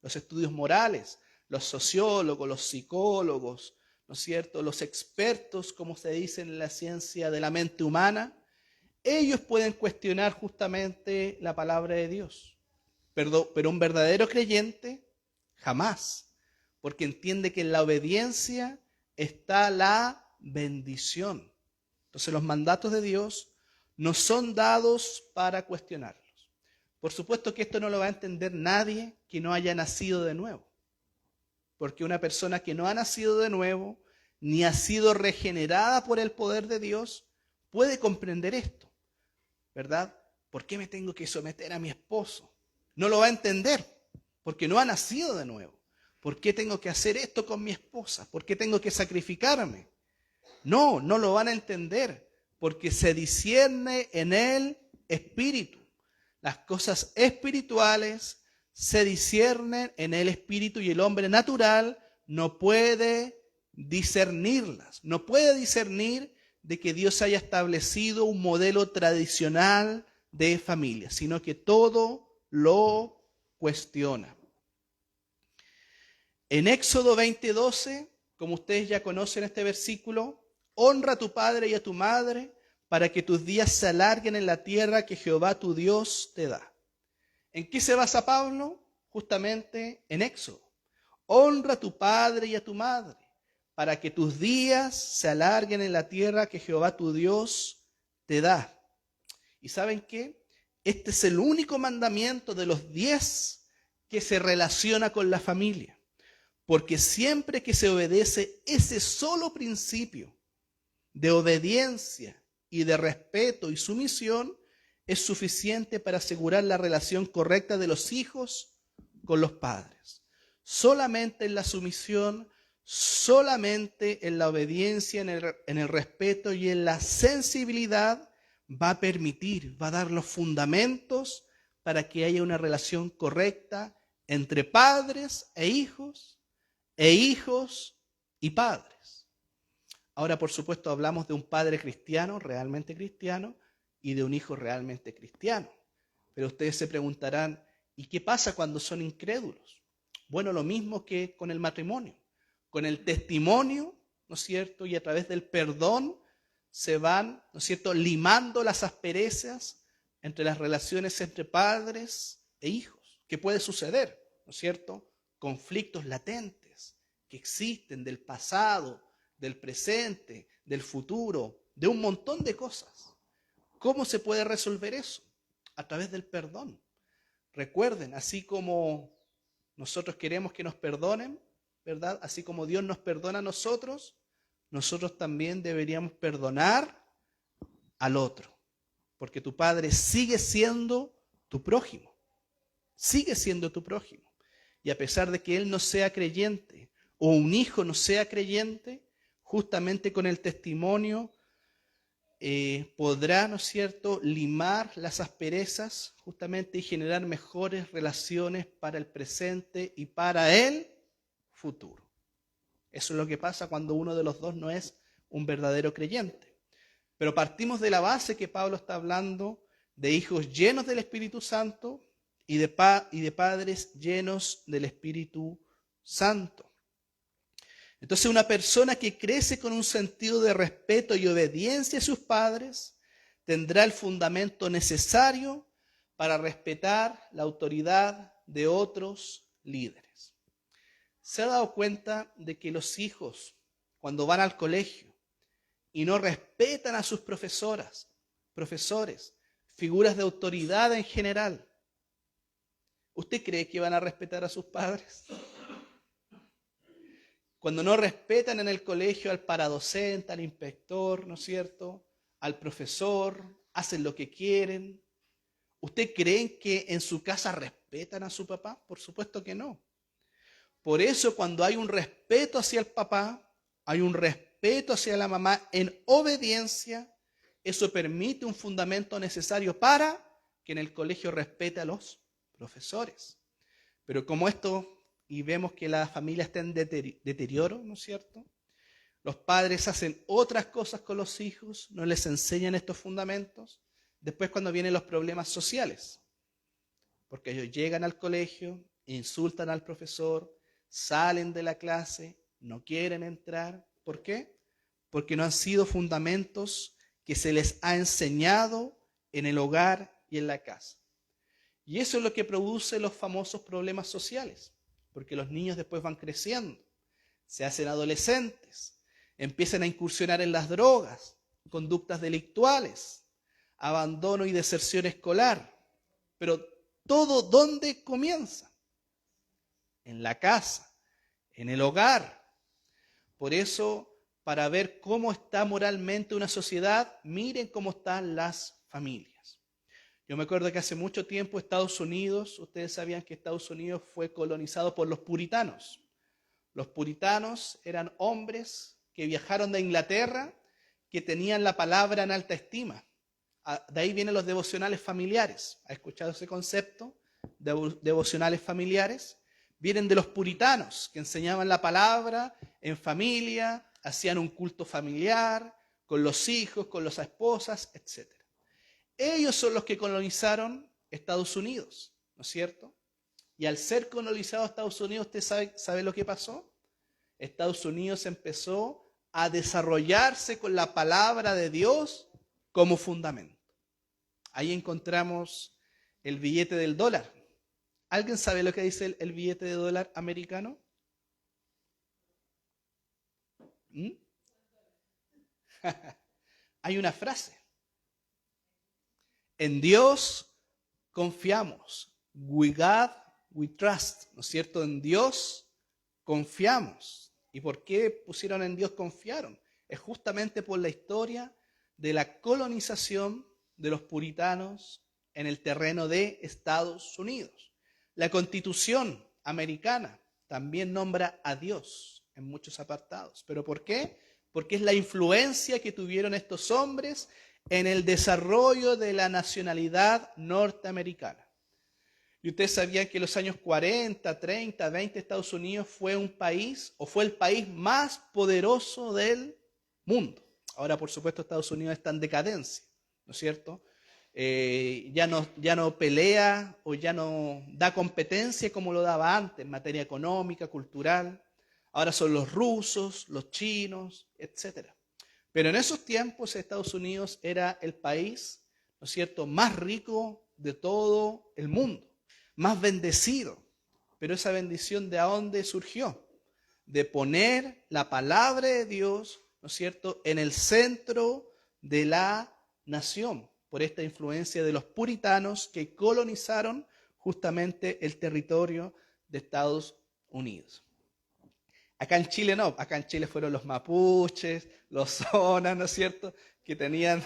los estudios morales, los sociólogos, los psicólogos, ¿no es cierto?, los expertos, como se dice en la ciencia de la mente humana, ellos pueden cuestionar justamente la palabra de Dios. Pero un verdadero creyente, jamás, porque entiende que en la obediencia está la bendición. Entonces los mandatos de Dios no son dados para cuestionarlos. Por supuesto que esto no lo va a entender nadie que no haya nacido de nuevo. Porque una persona que no ha nacido de nuevo, ni ha sido regenerada por el poder de Dios, puede comprender esto, ¿verdad? ¿Por qué me tengo que someter a mi esposo? No lo va a entender, porque no ha nacido de nuevo. ¿Por qué tengo que hacer esto con mi esposa? ¿Por qué tengo que sacrificarme? No lo van a entender, porque se discierne en el espíritu. Las cosas espirituales se disciernen en el espíritu y el hombre natural no puede discernirlas. No puede discernir de que Dios haya establecido un modelo tradicional de familia, sino que todo lo cuestiona. En Éxodo 20:12, como ustedes ya conocen este versículo, honra a tu padre y a tu madre para que tus días se alarguen en la tierra que Jehová tu Dios te da. ¿En qué se basa Pablo? Justamente en Éxodo. Honra a tu padre y a tu madre para que tus días se alarguen en la tierra que Jehová tu Dios te da. ¿Y saben qué? Este es el único mandamiento de los 10 que se relaciona con la familia. Porque siempre que se obedece ese solo principio de obediencia y de respeto y sumisión, es suficiente para asegurar la relación correcta de los hijos con los padres. Solamente en la sumisión, solamente en la obediencia, en el respeto y en la sensibilidad va a permitir, va a dar los fundamentos para que haya una relación correcta entre padres e hijos y padres. Ahora, por supuesto, hablamos de un padre cristiano, realmente cristiano, y de un hijo realmente cristiano. Pero ustedes se preguntarán, ¿y qué pasa cuando son incrédulos? Bueno, lo mismo que con el matrimonio. Con el testimonio, ¿no es cierto? Y a través del perdón se van, ¿no es cierto?, limando las asperezas entre las relaciones entre padres e hijos. ¿Qué puede suceder? ¿No es cierto? Conflictos latentes que existen del pasado, del presente, del futuro, de un montón de cosas. ¿Cómo se puede resolver eso? A través del perdón. Recuerden, así como nosotros queremos que nos perdonen, ¿verdad? Así como Dios nos perdona a nosotros también deberíamos perdonar al otro. Porque tu padre sigue siendo tu prójimo. Sigue siendo tu prójimo. Y a pesar de que él no sea creyente o un hijo no sea creyente, justamente con el testimonio podrá, ¿no es cierto?, limar las asperezas justamente y generar mejores relaciones para el presente y para el futuro. Eso es lo que pasa cuando uno de los dos no es un verdadero creyente. Pero partimos de la base que Pablo está hablando de hijos llenos del Espíritu Santo y de padres llenos del Espíritu Santo. Entonces, una persona que crece con un sentido de respeto y obediencia a sus padres tendrá el fundamento necesario para respetar la autoridad de otros líderes. ¿Se ha dado cuenta de que los hijos, cuando van al colegio y no respetan a sus profesores, figuras de autoridad en general, ¿usted cree que van a respetar a sus padres? Cuando no respetan en el colegio al paradocente, al inspector, ¿no es cierto?, al profesor, hacen lo que quieren. ¿Usted cree que en su casa respetan a su papá? Por supuesto que no. Por eso cuando hay un respeto hacia el papá, hay un respeto hacia la mamá en obediencia, eso permite un fundamento necesario para que en el colegio respete a los profesores. Pero como esto, y vemos que la familia está en deterioro, ¿no es cierto? Los padres hacen otras cosas con los hijos, no les enseñan estos fundamentos. Después cuando vienen los problemas sociales, porque ellos llegan al colegio, insultan al profesor, salen de la clase, no quieren entrar. ¿Por qué? Porque no han sido fundamentos que se les ha enseñado en el hogar y en la casa. Y eso es lo que produce los famosos problemas sociales, porque los niños después van creciendo, se hacen adolescentes, empiezan a incursionar en las drogas, conductas delictuales, abandono y deserción escolar. Pero todo, ¿dónde comienza? En la casa, en el hogar. Por eso, para ver cómo está moralmente una sociedad, miren cómo están las familias. Yo me acuerdo que hace mucho tiempo Estados Unidos, ustedes sabían que Estados Unidos fue colonizado por los puritanos. Los puritanos eran hombres que viajaron de Inglaterra, que tenían la palabra en alta estima. De ahí vienen los devocionales familiares. ¿Ha escuchado ese concepto? Devocionales familiares. Vienen de los puritanos, que enseñaban la palabra en familia, hacían un culto familiar, con los hijos, con las esposas, etc. Ellos son los que colonizaron Estados Unidos, ¿no es cierto? Y al ser colonizado Estados Unidos, ¿usted sabe lo que pasó? Estados Unidos empezó a desarrollarse con la palabra de Dios como fundamento. Ahí encontramos el billete del dólar. ¿Alguien sabe lo que dice el billete de dólar americano? Hay una frase. En Dios confiamos. We God, we trust. ¿No es cierto? En Dios confiamos. ¿Y por qué pusieron en Dios confiaron? Es justamente por la historia de la colonización de los puritanos en el terreno de Estados Unidos. La Constitución americana también nombra a Dios en muchos apartados. ¿Pero por qué? Porque es la influencia que tuvieron estos hombres en el desarrollo de la nacionalidad norteamericana. Y ustedes sabían que en los años 40, 30, 20 Estados Unidos fue un país, o fue el país más poderoso del mundo. Ahora, por supuesto, Estados Unidos está en decadencia, ¿no es cierto? Ya no pelea o ya no da competencia como lo daba antes en materia económica, cultural. Ahora son los rusos, los chinos, etc. Pero en esos tiempos Estados Unidos era el país, ¿no es cierto?, más rico de todo el mundo, más bendecido. Pero esa bendición, ¿de dónde surgió? De poner la palabra de Dios, ¿no es cierto?, en el centro de la nación, por esta influencia de los puritanos que colonizaron justamente el territorio de Estados Unidos. Acá en Chile no, acá en Chile fueron los mapuches, los zonas, ¿no es cierto?, que tenían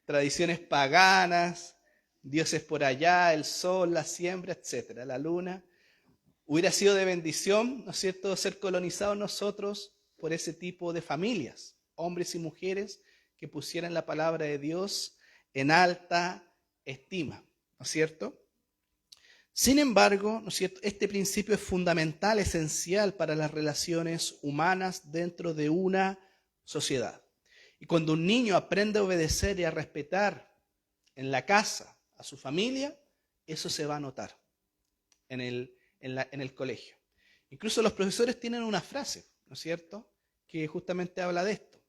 tradiciones paganas, dioses por allá, el sol, la siembra, etcétera, la luna. Hubiera sido de bendición, ¿no es cierto?, ser colonizados nosotros por ese tipo de familias, hombres y mujeres que pusieran la palabra de Dios en alta estima, ¿no es cierto? Sin embargo, ¿no es cierto?, este principio es fundamental, esencial para las relaciones humanas dentro de una sociedad. Y cuando un niño aprende a obedecer y a respetar en la casa a su familia, eso se va a notar en el colegio. Incluso los profesores tienen una frase, ¿no es cierto?, que justamente habla de esto.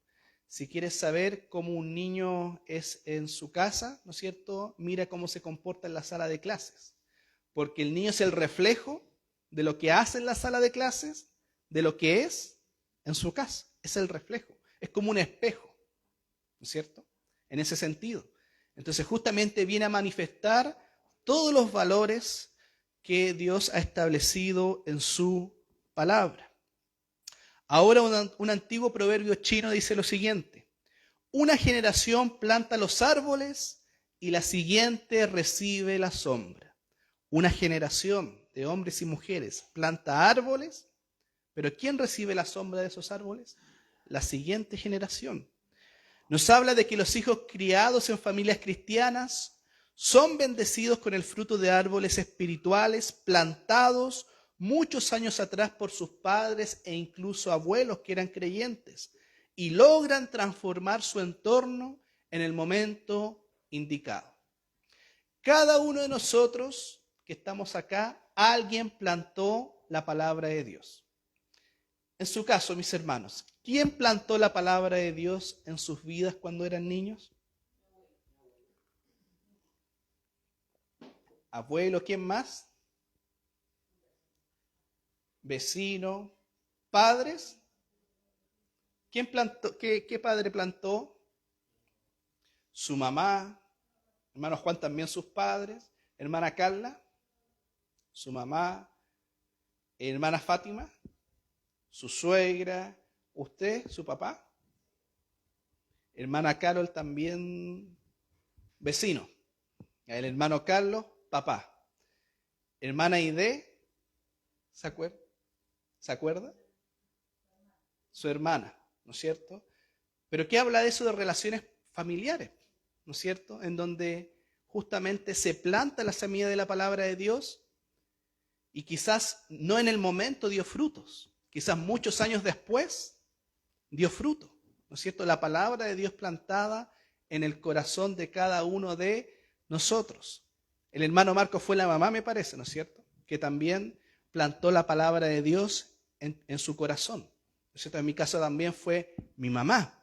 Si quieres saber cómo un niño es en su casa, ¿no es cierto?, mira cómo se comporta en la sala de clases. Porque el niño es el reflejo de lo que hace en la sala de clases, de lo que es en su casa. Es el reflejo. Es como un espejo, ¿no es cierto?, en ese sentido. Entonces justamente viene a manifestar todos los valores que Dios ha establecido en su palabra. Ahora un antiguo proverbio chino dice lo siguiente: una generación planta los árboles y la siguiente recibe la sombra. Una generación de hombres y mujeres planta árboles, pero ¿quién recibe la sombra de esos árboles? La siguiente generación. Nos habla de que los hijos criados en familias cristianas son bendecidos con el fruto de árboles espirituales plantados muchos años atrás por sus padres e incluso abuelos que eran creyentes, y logran transformar su entorno en el momento indicado. Cada uno de nosotros que estamos acá, alguien plantó la palabra de Dios. En su caso, mis hermanos, ¿quién plantó la palabra de Dios en sus vidas cuando eran niños? Abuelo, ¿quién más? Vecino, padres. ¿Quién plantó? ¿Qué padre plantó? Su mamá. Hermano Juan, también sus padres. Hermana Carla, su mamá. Hermana Fátima, su suegra. Usted, su papá. Hermana Carol, también vecino. El hermano Carlos, papá. Hermana Ide, ¿se acuerda? Su hermana, ¿no es cierto? Pero ¿qué habla de eso de relaciones familiares? ¿No es cierto? En donde justamente se planta la semilla de la palabra de Dios y quizás no en el momento dio frutos, quizás muchos años después dio fruto, ¿no es cierto? La palabra de Dios plantada en el corazón de cada uno de nosotros. El hermano Marco fue la mamá, me parece, ¿no es cierto? Que también plantó la palabra de Dios en su corazón. ¿No es cierto? En mi caso también fue mi mamá.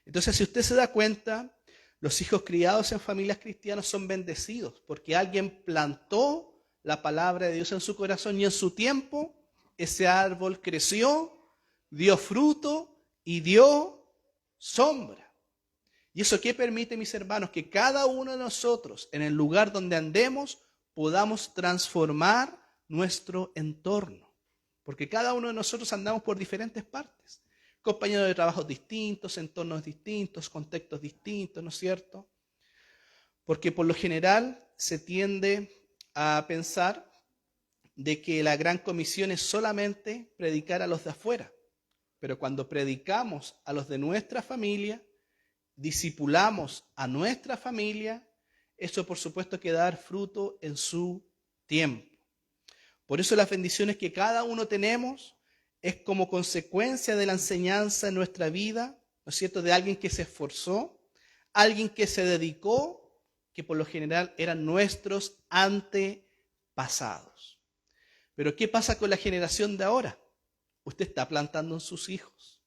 Entonces, si usted se da cuenta, los hijos criados en familias cristianas son bendecidos porque alguien plantó la palabra de Dios en su corazón y en su tiempo ese árbol creció, dio fruto y dio sombra. ¿Y eso qué permite, mis hermanos? Que cada uno de nosotros, en el lugar donde andemos, podamos transformar nuestro entorno. Porque cada uno de nosotros andamos por diferentes partes. Compañeros de trabajos distintos, entornos distintos, contextos distintos, ¿no es cierto? Porque por lo general se tiende a pensar de que la gran comisión es solamente predicar a los de afuera. Pero cuando predicamos a los de nuestra familia, discipulamos a nuestra familia, eso por supuesto que dar fruto en su tiempo. Por eso las bendiciones que cada uno tenemos es como consecuencia de la enseñanza en nuestra vida, ¿no es cierto?, de alguien que se esforzó, alguien que se dedicó, que por lo general eran nuestros antepasados. Pero ¿qué pasa con la generación de ahora? Usted está plantando en sus hijos.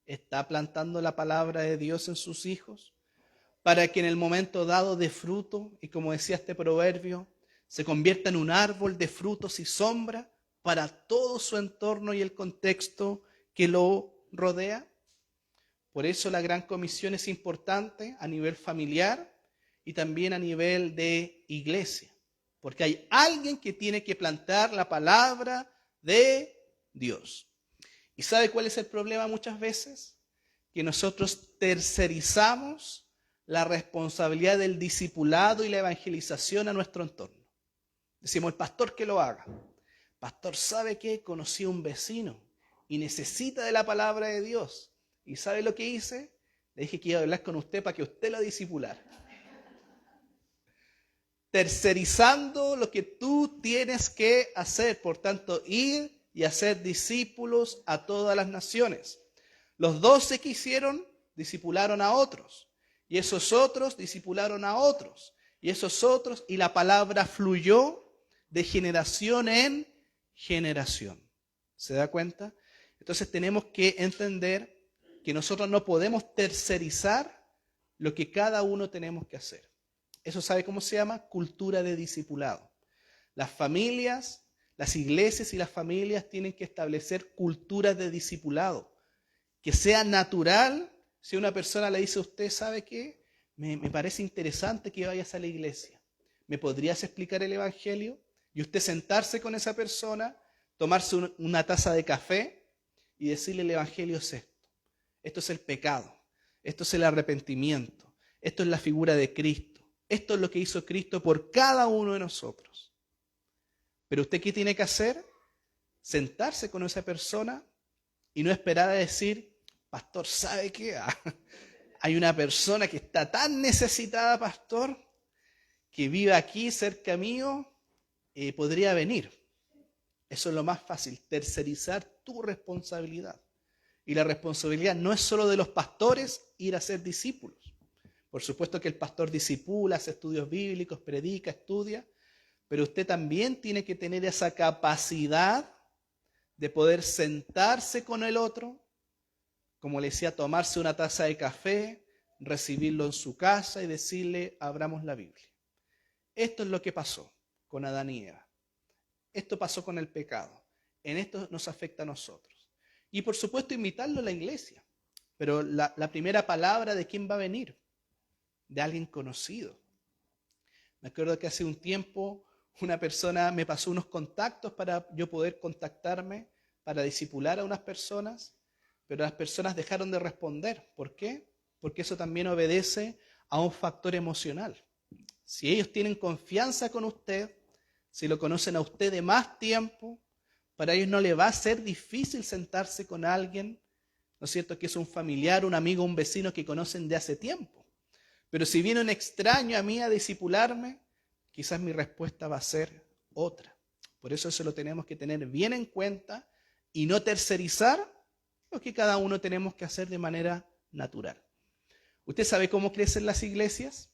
¿Está plantando la palabra de Dios en sus hijos? Para que en el momento dado dé fruto, y como decía este proverbio, se convierta en un árbol de frutos y sombra para todo su entorno y el contexto que lo rodea. Por eso la Gran Comisión es importante a nivel familiar y también a nivel de iglesia. Porque hay alguien que tiene que plantar la palabra de Dios. ¿Y sabe cuál es el problema muchas veces? Que nosotros tercerizamos la responsabilidad del discipulado y la evangelización a nuestro entorno. Decimos, el pastor que lo haga. Pastor, ¿sabe qué? Conocí a un vecino y necesita de la palabra de Dios. ¿Y sabe lo que hice? Le dije que iba a hablar con usted para que usted lo discipulara. Tercerizando lo que tú tienes que hacer. Por tanto, ir y hacer discípulos a todas las naciones. Los 12 que hicieron, discipularon a otros. Y esos otros discipularon a otros. Y esos otros, y la palabra fluyó de generación en generación. ¿Se da cuenta? Entonces tenemos que entender que nosotros no podemos tercerizar lo que cada uno tenemos que hacer. Eso, ¿sabe cómo se llama? Cultura de discipulado. Las familias, las iglesias y las familias tienen que establecer culturas de discipulado. Que sea natural. Si una persona le dice a usted, ¿sabe qué? Me parece interesante que vayas a la iglesia. ¿Me podrías explicar el evangelio? y usted sentarse con esa persona, tomarse una taza de café y decirle el evangelio es esto. Esto es el pecado, esto es el arrepentimiento, esto es la figura de Cristo, esto es lo que hizo Cristo por cada uno de nosotros. Pero usted, ¿qué tiene que hacer? Sentarse con esa persona y no esperar a decir, pastor, ¿sabe qué? Hay una persona que está tan necesitada, pastor, que vive aquí cerca mío, podría venir. Eso es lo más fácil, tercerizar tu responsabilidad. Y la responsabilidad no es solo de los pastores ir a ser discípulos. Por supuesto que el pastor discipula, hace estudios bíblicos, predica, estudia, pero usted también tiene que tener esa capacidad de poder sentarse con el otro, como le decía, tomarse una taza de café, recibirlo en su casa y decirle, abramos la Biblia. Esto es lo que pasó con Adán y Eva. Esto pasó con el pecado. En esto nos afecta a nosotros. Y por supuesto invitarlo a la iglesia. Pero la primera palabra, ¿de quién va a venir? De alguien conocido. Me acuerdo que hace un tiempo una persona me pasó unos contactos para yo poder contactarme, para discipular a unas personas, pero las personas dejaron de responder. ¿Por qué? Porque eso también obedece a un factor emocional. Si ellos tienen confianza con usted, si lo conocen a usted de más tiempo, para ellos no le va a ser difícil sentarse con alguien, ¿no es cierto?, que es un familiar, un amigo, un vecino que conocen de hace tiempo. Pero si viene un extraño a mí a discipularme, quizás mi respuesta va a ser otra. Por eso lo tenemos que tener bien en cuenta y no tercerizar lo que cada uno tenemos que hacer de manera natural. ¿Usted sabe cómo crecen las iglesias?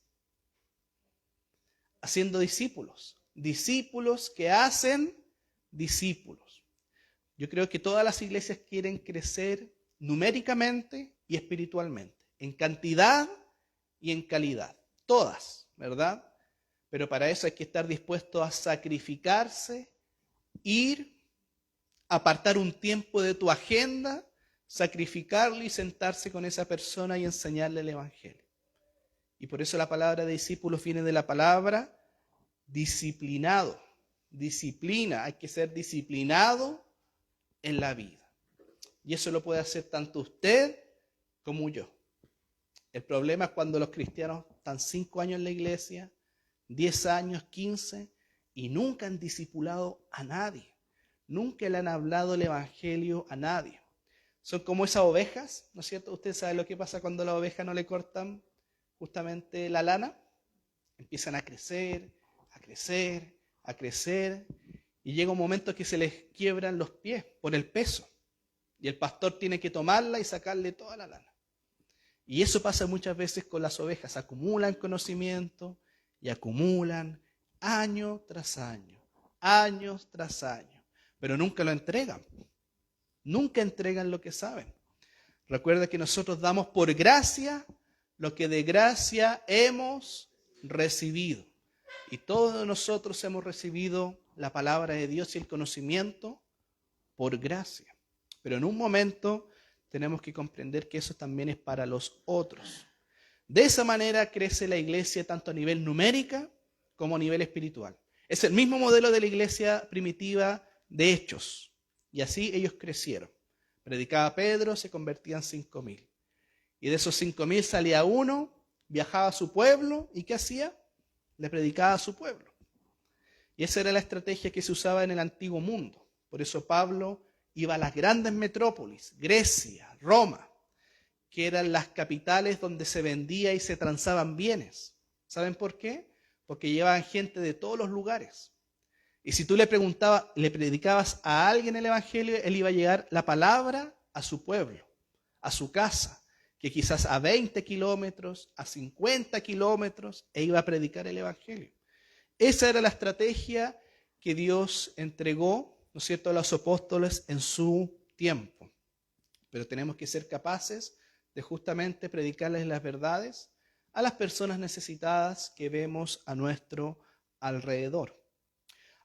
Haciendo discípulos. Discípulos que hacen discípulos. Yo creo que todas las iglesias quieren crecer numéricamente y espiritualmente, en cantidad y en calidad. Todas, ¿verdad? Pero para eso hay que estar dispuesto a sacrificarse, ir, apartar un tiempo de tu agenda, sacrificarlo y sentarse con esa persona y enseñarle el evangelio. Y por eso la palabra de discípulos viene de la palabra disciplinado. Disciplina, hay que ser disciplinado en la vida. Y eso lo puede hacer tanto usted como yo. El problema es cuando los cristianos están 5 años en la iglesia, 10 años, 15, y nunca han discipulado a nadie. Nunca le han hablado el evangelio a nadie. Son como esas ovejas, ¿no es cierto? Usted sabe lo que pasa cuando a la oveja no le cortan justamente la lana. Empiezan a crecer, a crecer, a crecer, y llega un momento que se les quiebran los pies por el peso. Y el pastor tiene que tomarla y sacarle toda la lana. Y eso pasa muchas veces con las ovejas. Acumulan conocimiento y acumulan año tras año, años tras año, pero nunca lo entregan. Nunca entregan lo que saben. Recuerda que nosotros damos por gracia lo que de gracia hemos recibido. Y todos nosotros hemos recibido la palabra de Dios y el conocimiento por gracia. Pero en un momento tenemos que comprender que eso también es para los otros. De esa manera crece la iglesia tanto a nivel numérica como a nivel espiritual. Es el mismo modelo de la iglesia primitiva de Hechos. Y así ellos crecieron. Predicaba Pedro, se convertían 5.000. Y de esos 5.000 salía uno, viajaba a su pueblo, ¿y qué hacía? Le predicaba a su pueblo. Y esa era la estrategia que se usaba en el antiguo mundo. Por eso Pablo iba a las grandes metrópolis, Grecia, Roma, que eran las capitales donde se vendía y se transaban bienes. ¿Saben por qué? Porque llevaban gente de todos los lugares. Y si tú le predicabas a alguien el evangelio, él iba a llegar la palabra a su pueblo, a su casa, que quizás a 20 kilómetros, a 50 kilómetros, e iba a predicar el evangelio. Esa era la estrategia que Dios entregó, ¿no es cierto?, a los apóstoles en su tiempo. Pero tenemos que ser capaces de justamente predicarles las verdades a las personas necesitadas que vemos a nuestro alrededor.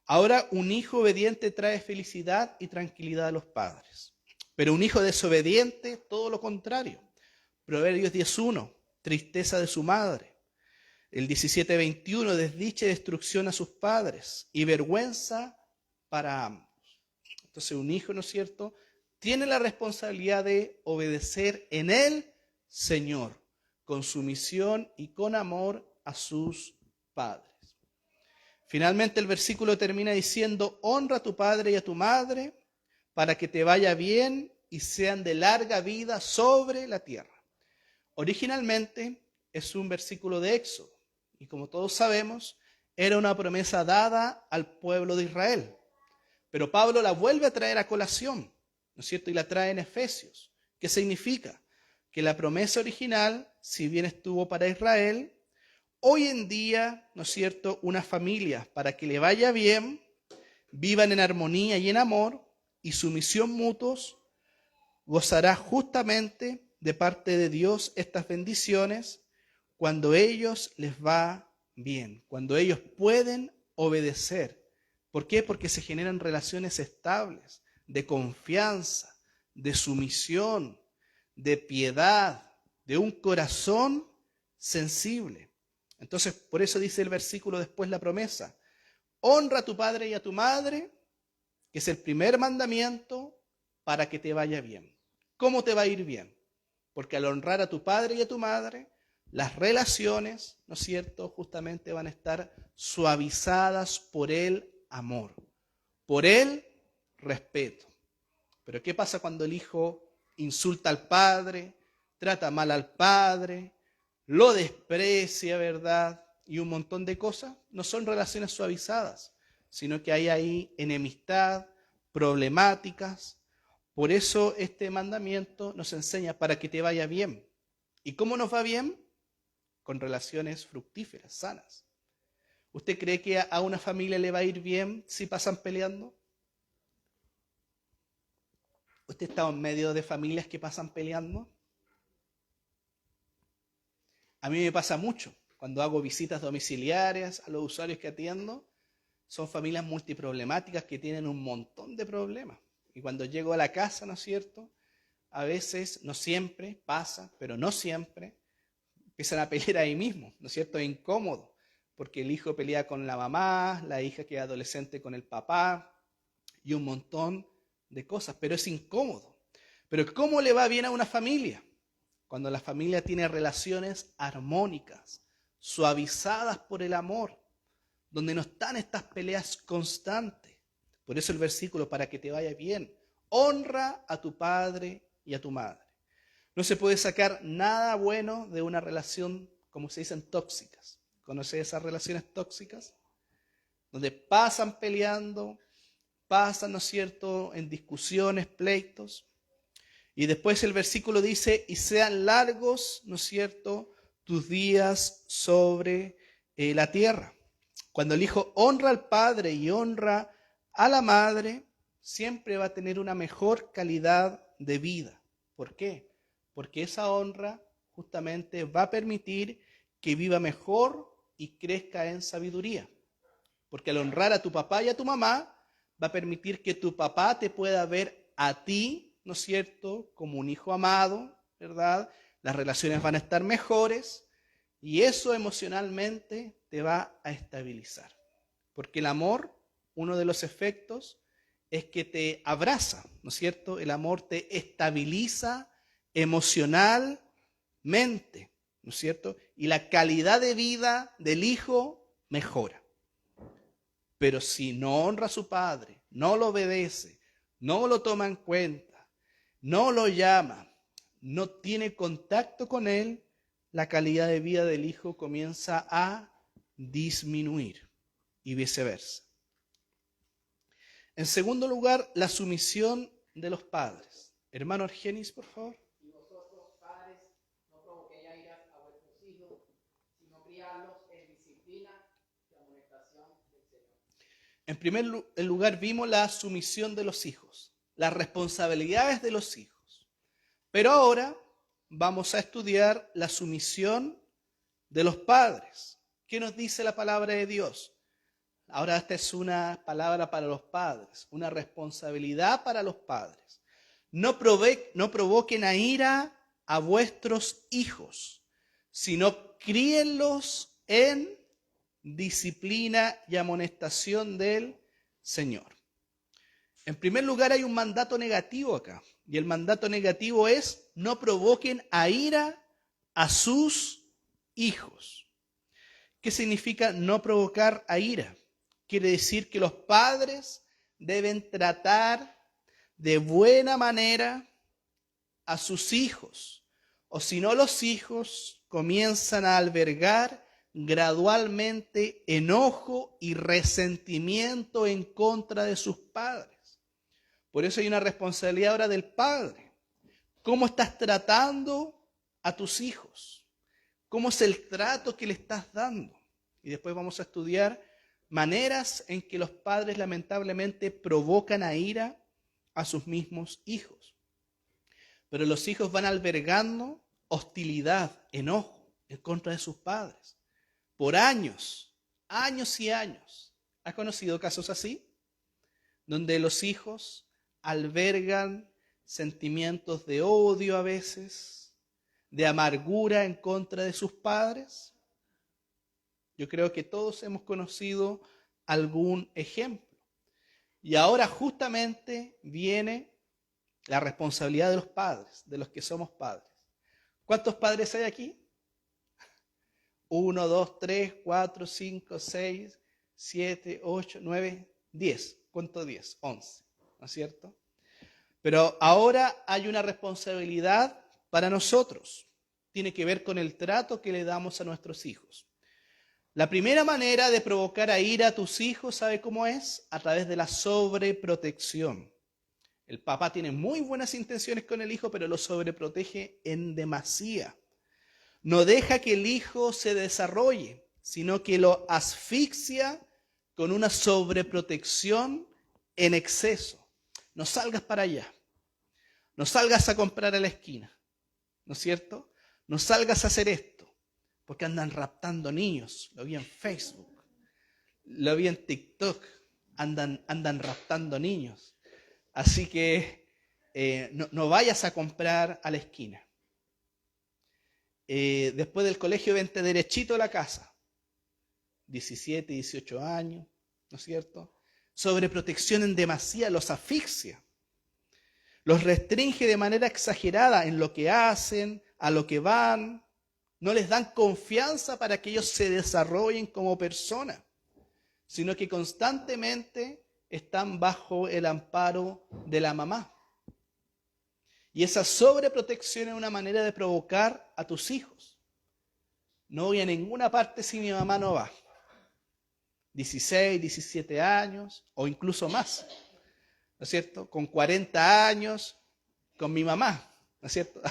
Ahora, un hijo obediente trae felicidad y tranquilidad a los padres, pero un hijo desobediente, todo lo contrario. Proverbios 10:1, tristeza de su madre. El 17:21, desdicha y destrucción a sus padres y vergüenza para ambos. Entonces un hijo, ¿no es cierto?, tiene la responsabilidad de obedecer en el Señor, con sumisión y con amor a sus padres. Finalmente el versículo termina diciendo: honra a tu padre y a tu madre para que te vaya bien y sean de larga vida sobre la tierra. Originalmente es un versículo de Éxodo y, como todos sabemos, era una promesa dada al pueblo de Israel. Pero Pablo la vuelve a traer a colación, ¿no es cierto? Y la trae en Efesios. ¿Qué significa? Que la promesa original, si bien estuvo para Israel, hoy en día, ¿no es cierto?, una familia, para que le vaya bien, vivan en armonía y en amor y sumisión mutuos, gozará justamente de parte de Dios estas bendiciones cuando ellos les va bien, cuando ellos pueden obedecer. ¿Por qué? Porque se generan relaciones estables, de confianza, de sumisión, de piedad, de un corazón sensible. Entonces, por eso dice el versículo después la promesa: honra a tu padre y a tu madre, que es el primer mandamiento, para que te vaya bien. ¿Cómo te va a ir bien? Porque al honrar a tu padre y a tu madre, las relaciones, ¿no es cierto?, justamente van a estar suavizadas por el amor, por el respeto. Pero ¿qué pasa cuando el hijo insulta al padre, trata mal al padre, lo desprecia, ¿verdad?, y un montón de cosas? No son relaciones suavizadas, sino que hay ahí enemistad, problemáticas. Por eso este mandamiento nos enseña para que te vaya bien. ¿Y cómo nos va bien? Con relaciones fructíferas, sanas. ¿Usted cree que a una familia le va a ir bien si pasan peleando? ¿Usted está en medio de familias que pasan peleando? A mí me pasa mucho. Cuando hago visitas domiciliarias a los usuarios que atiendo, son familias multiproblemáticas que tienen un montón de problemas. Y cuando llego a la casa, ¿no es cierto?, a veces, no siempre, pasa, pero no siempre, empiezan a pelear ahí mismo, ¿no es cierto? Es incómodo, porque el hijo pelea con la mamá, la hija que es adolescente con el papá, y un montón de cosas, pero es incómodo. Pero ¿cómo le va bien a una familia? Cuando la familia tiene relaciones armónicas, suavizadas por el amor, donde no están estas peleas constantes. Por eso el versículo: para que te vaya bien, honra a tu padre y a tu madre. No se puede sacar nada bueno de una relación, como se dicen, tóxicas. ¿Conoces esas relaciones tóxicas? Donde pasan peleando, pasan, ¿no es cierto?, en discusiones, pleitos. Y después el versículo dice: y sean largos, ¿no es cierto?, tus días sobre la tierra. Cuando el hijo honra al padre y honra a la madre, siempre va a tener una mejor calidad de vida. ¿Por qué? Porque esa honra justamente va a permitir que viva mejor y crezca en sabiduría. Porque al honrar a tu papá y a tu mamá, va a permitir que tu papá te pueda ver a ti, ¿no es cierto?, como un hijo amado, ¿verdad? Las relaciones van a estar mejores y eso emocionalmente te va a estabilizar. Porque el amor, uno de los efectos, es que te abraza, ¿no es cierto? El amor te estabiliza emocionalmente, ¿no es cierto? Y la calidad de vida del hijo mejora. Pero si no honra a su padre, no lo obedece, no lo toma en cuenta, no lo llama, no tiene contacto con él, la calidad de vida del hijo comienza a disminuir y viceversa. En segundo lugar, la sumisión de los padres. Hermano Argenis, por favor. Y vosotros, padres, no provoquéis a ira a vuestros hijos, sino criadlos en disciplina y amonestación del Señor. En primer lugar, vimos la sumisión de los hijos, las responsabilidades de los hijos. Pero ahora vamos a estudiar la sumisión de los padres. ¿Qué nos dice la palabra de Dios? Ahora esta es una palabra para los padres, una responsabilidad para los padres. No provoquen a ira a vuestros hijos, sino críenlos en disciplina y amonestación del Señor. En primer lugar, hay un mandato negativo acá. Y el mandato negativo es: no provoquen a ira a sus hijos. ¿Qué significa no provocar a ira? Quiere decir que los padres deben tratar de buena manera a sus hijos, o si no, los hijos comienzan a albergar gradualmente enojo y resentimiento en contra de sus padres. Por eso hay una responsabilidad ahora del padre. ¿Cómo estás tratando a tus hijos? ¿Cómo es el trato que le estás dando? Y después vamos a estudiar maneras en que los padres lamentablemente provocan a ira a sus mismos hijos. Pero los hijos van albergando hostilidad, enojo en contra de sus padres por años, años y años. ¿Has conocido casos así? Donde los hijos albergan sentimientos de odio a veces, de amargura en contra de sus padres. Yo creo que todos hemos conocido algún ejemplo. Y ahora justamente viene la responsabilidad de los padres, de los que somos padres. ¿Cuántos padres hay aquí? 1, 2, 3, 4, 5, 6, 7, 8, 9, 10. ¿Cuánto 10? 11, ¿no es cierto? Pero ahora hay una responsabilidad para nosotros. Tiene que ver con el trato que le damos a nuestros hijos. La primera manera de provocar a ira a tus hijos, ¿sabe cómo es? A través de la sobreprotección. El papá tiene muy buenas intenciones con el hijo, pero lo sobreprotege en demasía. No deja que el hijo se desarrolle, sino que lo asfixia con una sobreprotección en exceso. No salgas para allá. No salgas a comprar a la esquina. ¿No es cierto? No salgas a hacer esto. Porque andan raptando niños. Lo vi en Facebook. Lo vi en TikTok. Andan raptando niños. Así que no vayas a comprar a la esquina. Después del colegio vente derechito a la casa. 17, 18 años, ¿no es cierto? Sobreprotección en demasía, los asfixia. Los restringe de manera exagerada en lo que hacen, a lo que van. No les dan confianza para que ellos se desarrollen como personas, sino que constantemente están bajo el amparo de la mamá. Y esa sobreprotección es una manera de provocar a tus hijos. No voy a ninguna parte si mi mamá no va. 16, 17 años o incluso más, ¿no es cierto? Con 40 años, con mi mamá, ¿no es cierto?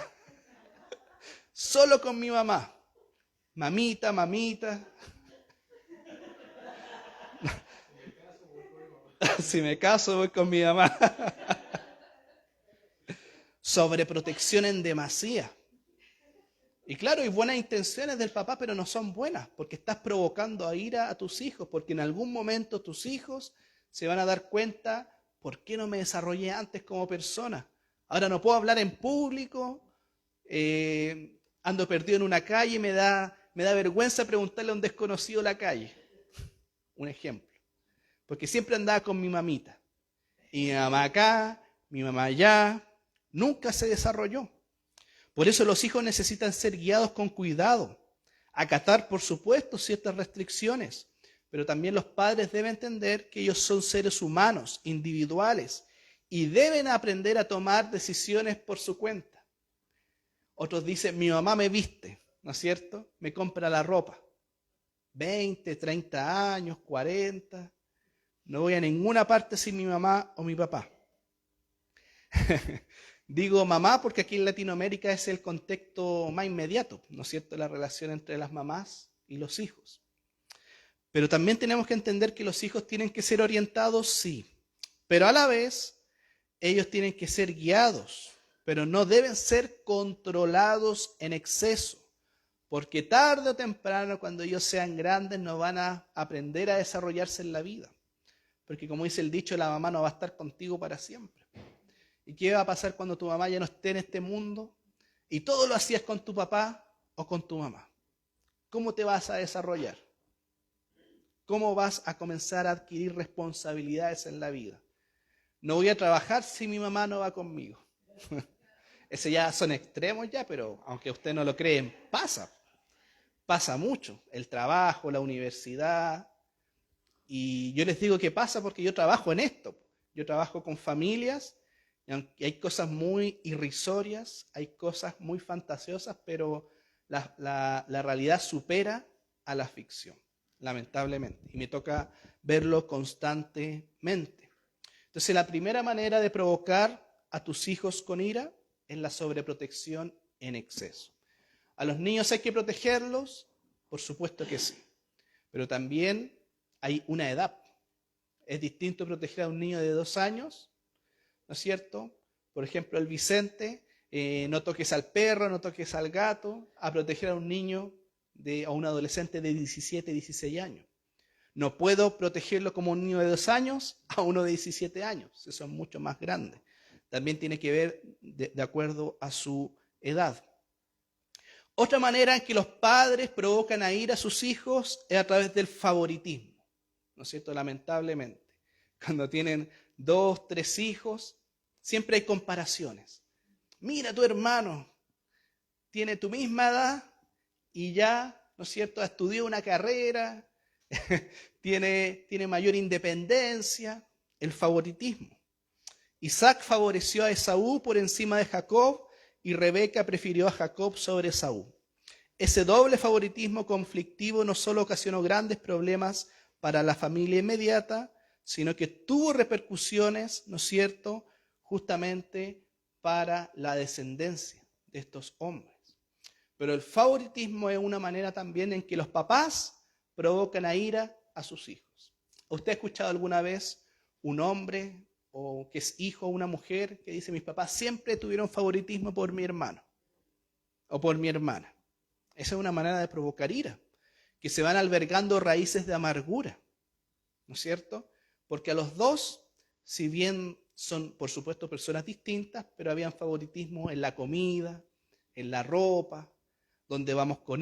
Solo con mi mamá. Mamita, mamita. Si me caso, voy con mi mamá. Sobreprotección en demasía. Y claro, hay buenas intenciones del papá, pero no son buenas, porque estás provocando a ira a tus hijos, porque en algún momento tus hijos se van a dar cuenta: ¿por qué no me desarrollé antes como persona? Ahora no puedo hablar en público, ando perdido en una calle, me da vergüenza preguntarle a un desconocido la calle. Un ejemplo. Porque siempre andaba con mi mamita. Y mi mamá acá, mi mamá allá. Nunca se desarrolló. Por eso los hijos necesitan ser guiados con cuidado. Acatar, por supuesto, ciertas restricciones. Pero también los padres deben entender que ellos son seres humanos, individuales. Y deben aprender a tomar decisiones por su cuenta. Otros dicen: mi mamá me viste, ¿no es cierto? Me compra la ropa. 20, 30 años, 40. No voy a ninguna parte sin mi mamá o mi papá. Digo mamá porque aquí en Latinoamérica es el contexto más inmediato, ¿no es cierto? La relación entre las mamás y los hijos. Pero también tenemos que entender que los hijos tienen que ser orientados, sí. Pero a la vez, ellos tienen que ser guiados, pero no deben ser controlados en exceso. Porque tarde o temprano, cuando ellos sean grandes, no van a aprender a desarrollarse en la vida. Porque como dice el dicho, la mamá no va a estar contigo para siempre. ¿Y qué va a pasar cuando tu mamá ya no esté en este mundo? Y todo lo hacías con tu papá o con tu mamá. ¿cómo te vas a desarrollar? ¿Cómo vas a comenzar a adquirir responsabilidades en la vida? No voy a trabajar si mi mamá no va conmigo. Ese ya son extremos ya, pero aunque usted no lo creen, pasa mucho. El trabajo, la universidad. Y yo les digo que pasa porque yo trabajo en esto. Yo trabajo con familias y aunque hay cosas muy irrisorias, hay cosas muy fantasiosas, pero la realidad supera a la ficción, lamentablemente. Y me toca verlo constantemente. Entonces, la primera manera de provocar a tus hijos con ira es la sobreprotección en exceso. ¿A los niños hay que protegerlos? Por supuesto que sí. Pero también hay una edad. Es distinto proteger a un niño de 2 años, ¿no es cierto? Por ejemplo, el Vicente, no toques al perro, no toques al gato, a proteger a un niño, a un adolescente de 17, 16 años. No puedo protegerlo como un niño de 2 años a uno de 17 años, que son mucho más grandes. También tiene que ver de acuerdo a su edad. Otra manera en que los padres provocan a ira a sus hijos es a través del favoritismo, ¿no es cierto? Lamentablemente. Cuando tienen 2, 3 hijos, siempre hay comparaciones. Mira, tu hermano tiene tu misma edad y ya, ¿no es cierto?, estudió una carrera, tiene mayor independencia, el favoritismo. Isaac favoreció a Esaú por encima de Jacob y Rebeca prefirió a Jacob sobre Esaú. Ese doble favoritismo conflictivo no solo ocasionó grandes problemas para la familia inmediata, sino que tuvo repercusiones, ¿no es cierto?, justamente para la descendencia de estos hombres. Pero el favoritismo es una manera también en que los papás provocan a ira a sus hijos. ¿Usted ha escuchado alguna vez un hombre o que es hijo de una mujer que dice: mis papás siempre tuvieron favoritismo por mi hermano o por mi hermana? Esa es una manera de provocar ira, que se van albergando raíces de amargura, ¿no es cierto? Porque a los dos, si bien son, por supuesto, personas distintas, pero habían favoritismo en la comida, en la ropa, dónde vamos con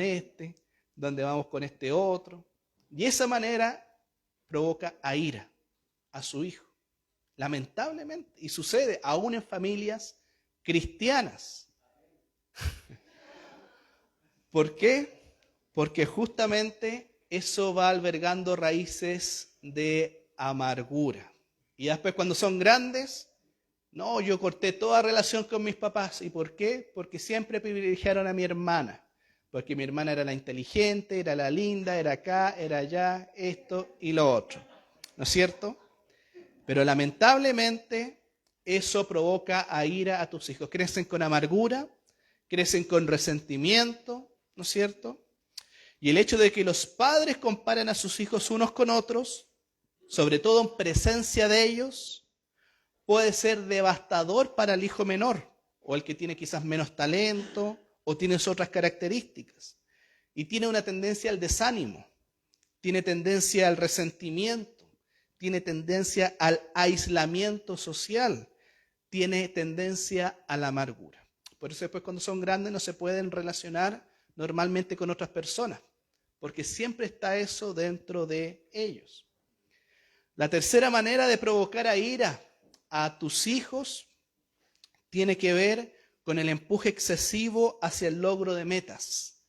dónde vamos con este otro. Y esa manera provoca a ira a su hijo, lamentablemente. Y sucede aún en familias cristianas. ¿Por qué? Porque justamente eso va albergando raíces de amargura. Y después cuando son grandes, no, yo corté toda relación con mis papás. ¿Y por qué? Porque siempre privilegiaron a mi hermana. Porque mi hermana era la inteligente, era la linda, era acá, era allá, esto y lo otro. ¿No es cierto? Pero lamentablemente eso provoca a ira a tus hijos. Crecen con amargura, crecen con resentimiento, ¿no es cierto? Y el hecho de que los padres comparen a sus hijos unos con otros, sobre todo en presencia de ellos, puede ser devastador para el hijo menor o el que tiene quizás menos talento o tiene otras características. Y tiene una tendencia al desánimo, tiene tendencia al resentimiento, tiene tendencia al aislamiento social, tiene tendencia a la amargura. Por eso después cuando son grandes no se pueden relacionar normalmente con otras personas, porque siempre está eso dentro de ellos. La tercera manera de provocar a ira a tus hijos tiene que ver con el empuje excesivo hacia el logro de metas,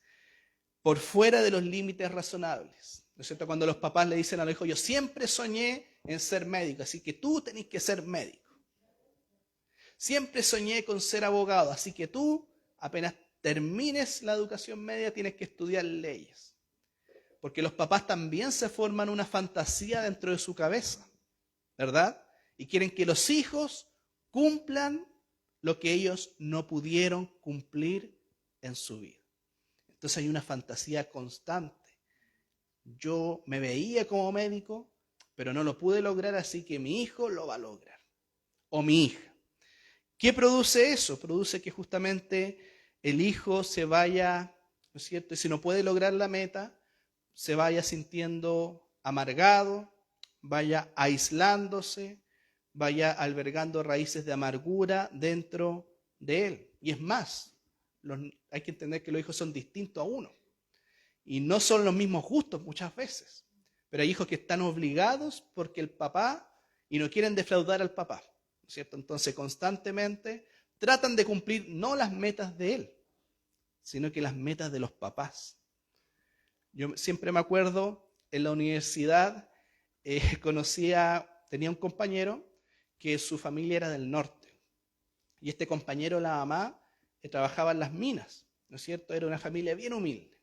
por fuera de los límites razonables. ¿No es cierto? Cuando los papás le dicen a los hijos: yo siempre soñé en ser médico, así que tú tenés que ser médico. Siempre soñé con ser abogado, así que tú, apenas termines la educación media, tienes que estudiar leyes. Porque los papás también se forman una fantasía dentro de su cabeza, ¿verdad? Y quieren que los hijos cumplan lo que ellos no pudieron cumplir en su vida. Entonces hay una fantasía constante. Yo me veía como médico, pero no lo pude lograr, así que mi hijo lo va a lograr. O mi hija. ¿Qué produce eso? Produce que justamente el hijo se vaya, ¿no es cierto? Y si no puede lograr la meta, se vaya sintiendo amargado, vaya aislándose, vaya albergando raíces de amargura dentro de él. Y es más, hay que entender que los hijos son distintos a uno. Y no son los mismos gustos muchas veces. Pero hay hijos que están obligados porque el papá y no quieren defraudar al papá, ¿no es cierto? Entonces constantemente tratan de cumplir no las metas de él, sino que las metas de los papás. Yo siempre me acuerdo en la universidad, tenía un compañero que su familia era del norte. Y este compañero, la mamá, trabajaba en las minas, ¿no es cierto? Era una familia bien humilde.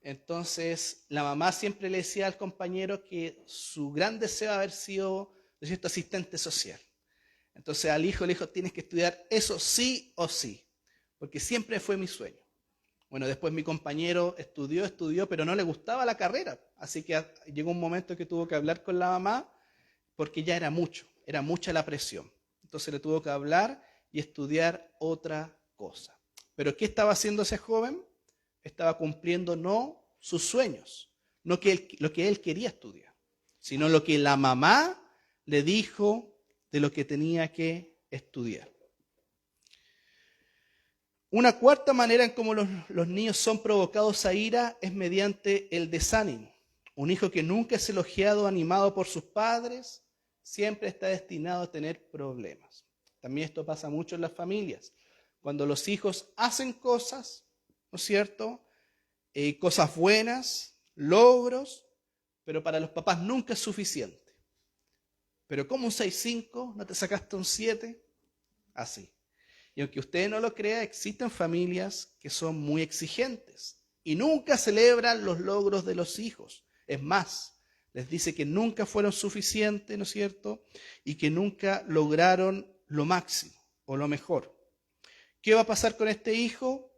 Entonces, la mamá siempre le decía al compañero que su gran deseo haber sido, ¿no es cierto?, asistente social. Entonces, al hijo le dijo, tienes que estudiar eso sí o sí, porque siempre fue mi sueño. Bueno, después mi compañero estudió, pero no le gustaba la carrera. Así que llegó un momento que tuvo que hablar con la mamá porque ya era mucha la presión. Entonces le tuvo que hablar y estudiar otra cosa. ¿Pero qué estaba haciendo ese joven? Estaba cumpliendo no sus sueños, no lo que él quería estudiar, sino lo que la mamá le dijo de lo que tenía que estudiar. Una cuarta manera en cómo los niños son provocados a ira es mediante el desánimo. Un hijo que nunca es elogiado o animado por sus padres siempre está destinado a tener problemas. También esto pasa mucho en las familias. Cuando los hijos hacen cosas, ¿no es cierto?, cosas buenas, logros, pero para los papás nunca es suficiente. Pero ¿cómo un 6.5? ¿No te sacaste un 7? Así. Y aunque usted no lo crea, existen familias que son muy exigentes y nunca celebran los logros de los hijos. Es más, les dice que nunca fueron suficientes, ¿no es cierto? Y que nunca lograron lo máximo o lo mejor. ¿Qué va a pasar con este hijo?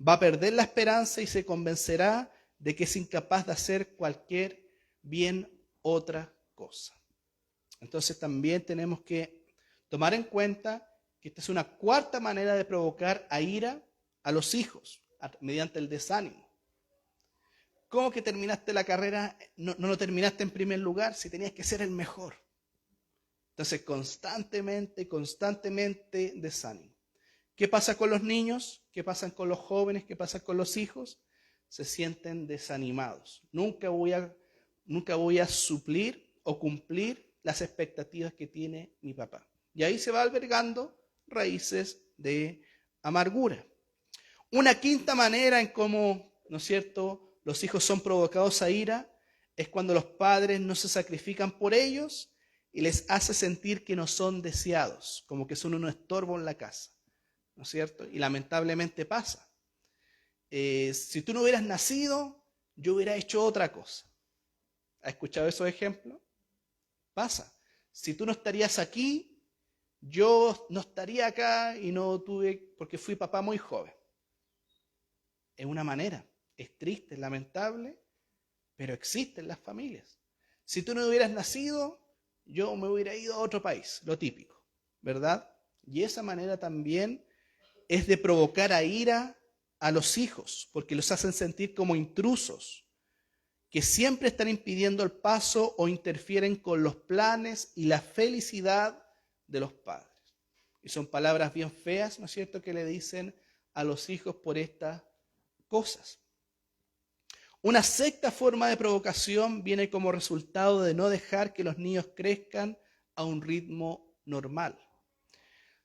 Va a perder la esperanza y se convencerá de que es incapaz de hacer cualquier bien otra cosa. Entonces también tenemos que tomar en cuenta que esta es una cuarta manera de provocar a ira a los hijos, mediante el desánimo. ¿Cómo que terminaste la carrera? No lo terminaste en primer lugar si tenías que ser el mejor. Entonces constantemente desánimo. ¿Qué pasa con los niños? ¿Qué pasa con los jóvenes? ¿Qué pasa con los hijos? Se sienten desanimados. Nunca voy a suplir o cumplir las expectativas que tiene mi papá. Y ahí se va albergando raíces de amargura. Una quinta manera en cómo, ¿no es cierto?, los hijos son provocados a ira es cuando los padres no se sacrifican por ellos y les hace sentir que no son deseados, como que son un estorbo en la casa, ¿no es cierto? Y lamentablemente pasa. Si tú no hubieras nacido, yo hubiera hecho otra cosa. ¿Has escuchado esos ejemplos? Pasa. Si tú no estarías aquí, yo no estaría acá y no tuve, porque fui papá muy joven. Es una manera, es triste, es lamentable, pero existen las familias. Si tú no hubieras nacido, yo me hubiera ido a otro país, lo típico, ¿verdad? Y esa manera también es de provocar a ira a los hijos, porque los hacen sentir como intrusos, que siempre están impidiendo el paso o interfieren con los planes y la felicidad de los padres. Y son palabras bien feas, ¿no es cierto?, que le dicen a los hijos por estas cosas. Una sexta forma de provocación viene como resultado de no dejar que los niños crezcan a un ritmo normal.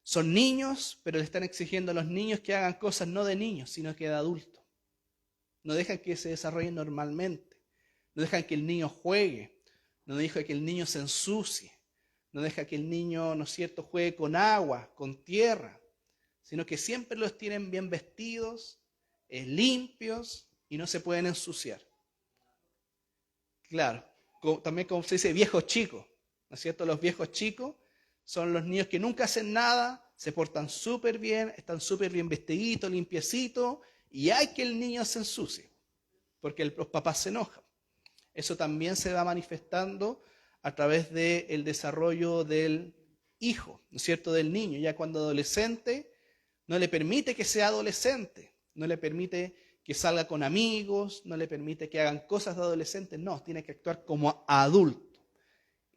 Son niños, pero le están exigiendo a los niños que hagan cosas no de niños, sino que de adultos. No dejan que se desarrollen normalmente. No dejan que el niño juegue. No dejan que el niño se ensucie. No deja que el niño, ¿no es cierto?, juegue con agua, con tierra, sino que siempre los tienen bien vestidos, limpios y no se pueden ensuciar. Claro, también como se dice viejos chicos, ¿no es cierto? Los viejos chicos son los niños que nunca hacen nada, se portan súper bien, están súper bien vestiditos, limpiecitos, y hay que el niño se ensucie, porque los papás se enojan. Eso también se va manifestando a través del desarrollo del hijo, ¿no es cierto?, del niño. Ya cuando adolescente, no le permite que sea adolescente, no le permite que salga con amigos, no le permite que hagan cosas de adolescentes, no, tiene que actuar como adulto.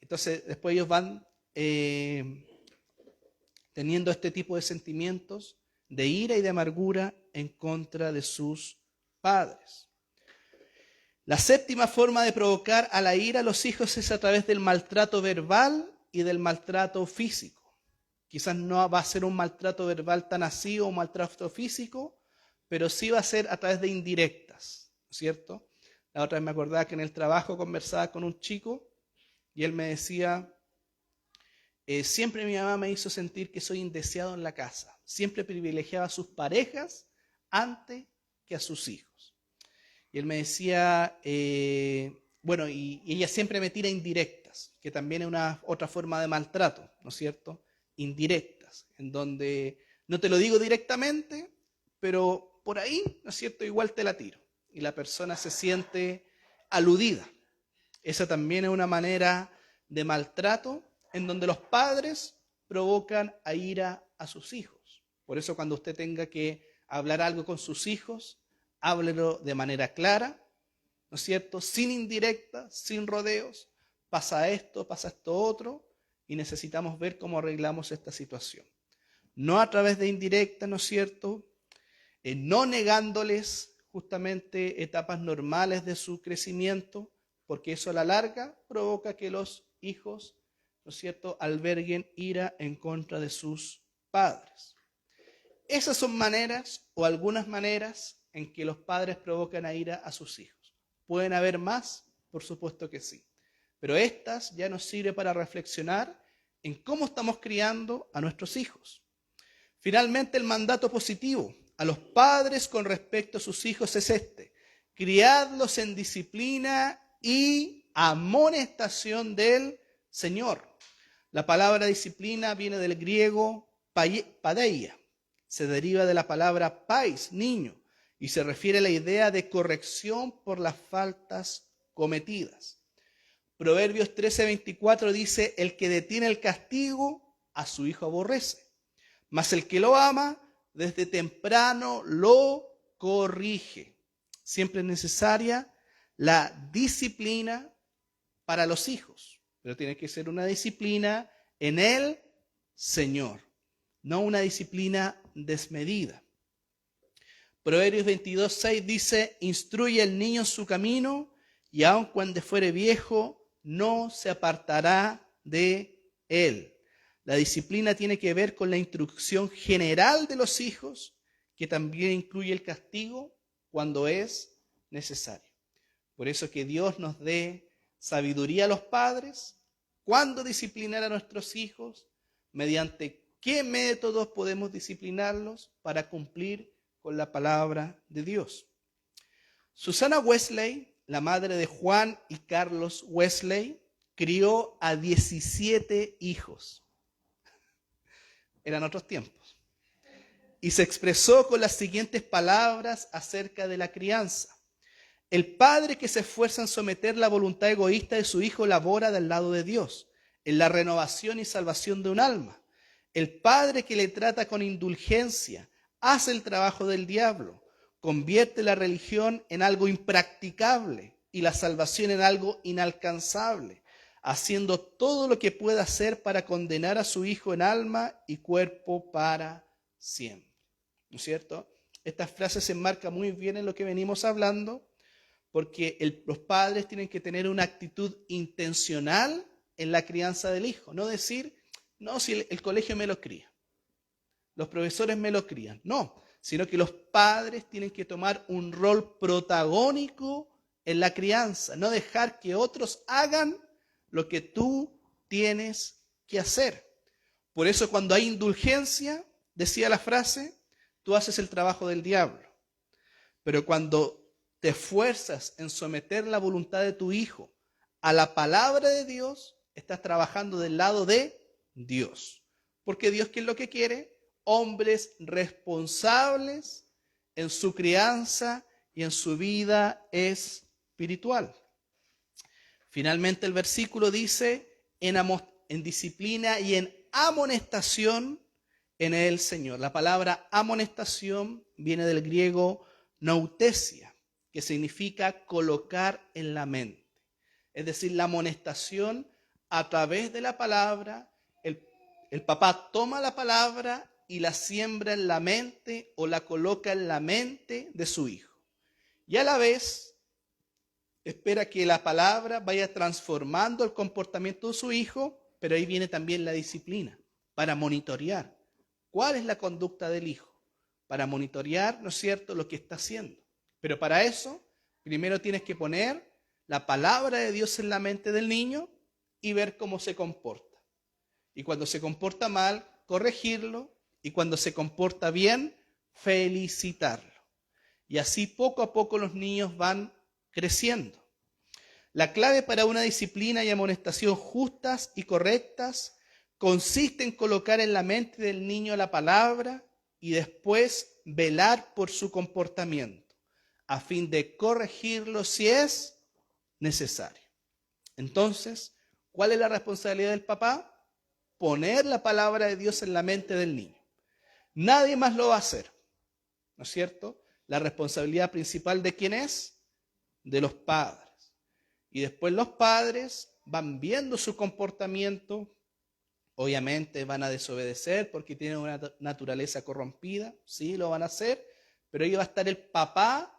Entonces, después ellos van teniendo este tipo de sentimientos de ira y de amargura en contra de sus padres. La séptima forma de provocar a la ira a los hijos es a través del maltrato verbal y del maltrato físico. Quizás no va a ser un maltrato verbal tan así o un maltrato físico, pero sí va a ser a través de indirectas, ¿cierto? La otra vez me acordaba que en el trabajo conversaba con un chico y él me decía, siempre mi mamá me hizo sentir que soy indeseado en la casa. Siempre privilegiaba a sus parejas antes que a sus hijos. Y él me decía, bueno, y ella siempre me tira indirectas, que también es una otra forma de maltrato, ¿no es cierto? Indirectas, en donde no te lo digo directamente, pero por ahí, ¿no es cierto?, igual te la tiro. Y la persona se siente aludida. Esa también es una manera de maltrato en donde los padres provocan a ira a sus hijos. Por eso cuando usted tenga que hablar algo con sus hijos, háblelo de manera clara, ¿no es cierto?, sin indirecta, sin rodeos. Pasa esto otro, y necesitamos ver cómo arreglamos esta situación. No a través de indirecta, ¿no es cierto?, no negándoles justamente etapas normales de su crecimiento, porque eso a la larga provoca que los hijos, ¿no es cierto?, alberguen ira en contra de sus padres. Esas son maneras o algunas maneras en que los padres provocan a ira a sus hijos. ¿Pueden haber más? Por supuesto que sí. Pero estas ya nos sirven para reflexionar en cómo estamos criando a nuestros hijos. Finalmente, el mandato positivo a los padres con respecto a sus hijos es este: criadlos en disciplina y amonestación del Señor. La palabra disciplina viene del griego padeia. Se deriva de la palabra pais, niño, y se refiere a la idea de corrección por las faltas cometidas. Proverbios 13:24 dice: el que detiene el castigo a su hijo aborrece, mas el que lo ama desde temprano lo corrige. Siempre es necesaria la disciplina para los hijos, pero tiene que ser una disciplina en el Señor, no una disciplina desmedida. Proverbios 22:6 dice: instruye al niño en su camino, y aun cuando fuere viejo, no se apartará de él. La disciplina tiene que ver con la instrucción general de los hijos, que también incluye el castigo cuando es necesario. Por eso que Dios nos dé sabiduría a los padres, cuándo disciplinar a nuestros hijos, mediante qué métodos podemos disciplinarlos para cumplir con la palabra de Dios. Susana Wesley, la madre de Juan y Carlos Wesley, crió a 17 hijos. Eran otros tiempos. Y se expresó con las siguientes palabras acerca de la crianza: el padre que se esfuerza en someter la voluntad egoísta de su hijo labora del lado de Dios, en la renovación y salvación de un alma. El padre que le trata con indulgencia hace el trabajo del diablo, convierte la religión en algo impracticable y la salvación en algo inalcanzable, haciendo todo lo que pueda hacer para condenar a su hijo en alma y cuerpo para siempre. ¿No es cierto? Estas frases se enmarcan muy bien en lo que venimos hablando, porque los padres tienen que tener una actitud intencional en la crianza del hijo. No decir, no, si el colegio me lo cría, los profesores me lo crían. No, sino que los padres tienen que tomar un rol protagónico en la crianza. No dejar que otros hagan lo que tú tienes que hacer. Por eso cuando hay indulgencia, decía la frase, tú haces el trabajo del diablo. Pero cuando te esfuerzas en someter la voluntad de tu hijo a la palabra de Dios, estás trabajando del lado de Dios. Porque Dios, ¿qué es lo que quiere? Hombres responsables en su crianza y en su vida espiritual. Finalmente el versículo dice: en disciplina y en amonestación en el Señor. La palabra amonestación viene del griego noutesia, que significa colocar en la mente. Es decir, la amonestación a través de la palabra. El papá toma la palabra y la siembra en la mente o la coloca en la mente de su hijo. Y a la vez, espera que la palabra vaya transformando el comportamiento de su hijo, pero ahí viene también la disciplina para monitorear cuál es la conducta del hijo, para monitorear, ¿no es cierto?, lo que está haciendo. Pero para eso, primero tienes que poner la palabra de Dios en la mente del niño y ver cómo se comporta. Y cuando se comporta mal, corregirlo, y cuando se comporta bien, felicitarlo. Y así poco a poco los niños van creciendo. La clave para una disciplina y amonestación justas y correctas consiste en colocar en la mente del niño la palabra y después velar por su comportamiento, a fin de corregirlo si es necesario. Entonces, ¿cuál es la responsabilidad del papá? Poner la palabra de Dios en la mente del niño. Nadie más lo va a hacer, ¿no es cierto? La responsabilidad principal ¿de quién es? De los padres. Y después los padres van viendo su comportamiento. Obviamente van a desobedecer porque tienen una naturaleza corrompida, sí, lo van a hacer, pero ahí va a estar el papá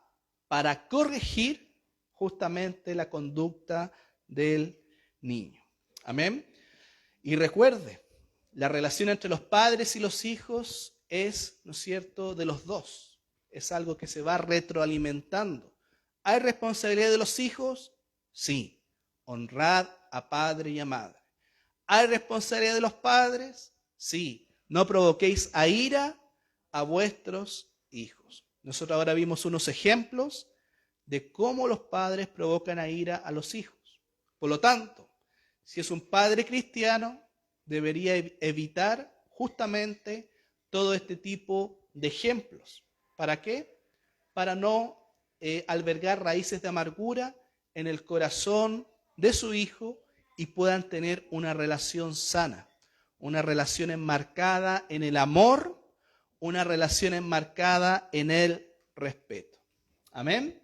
para corregir justamente la conducta del niño. Amén. Y recuerde, la relación entre los padres y los hijos es, ¿no es cierto?, de los dos. Es algo que se va retroalimentando. ¿Hay responsabilidad de los hijos? Sí. Honrad a padre y a madre. ¿Hay responsabilidad de los padres? Sí. No provoquéis a ira a vuestros hijos. Nosotros ahora vimos unos ejemplos de cómo los padres provocan a ira a los hijos. Por lo tanto, si es un padre cristiano, debería evitar justamente todo este tipo de ejemplos. ¿Para qué? Para no albergar raíces de amargura en el corazón de su hijo y puedan tener una relación sana, una relación enmarcada en el amor, una relación enmarcada en el respeto. Amén.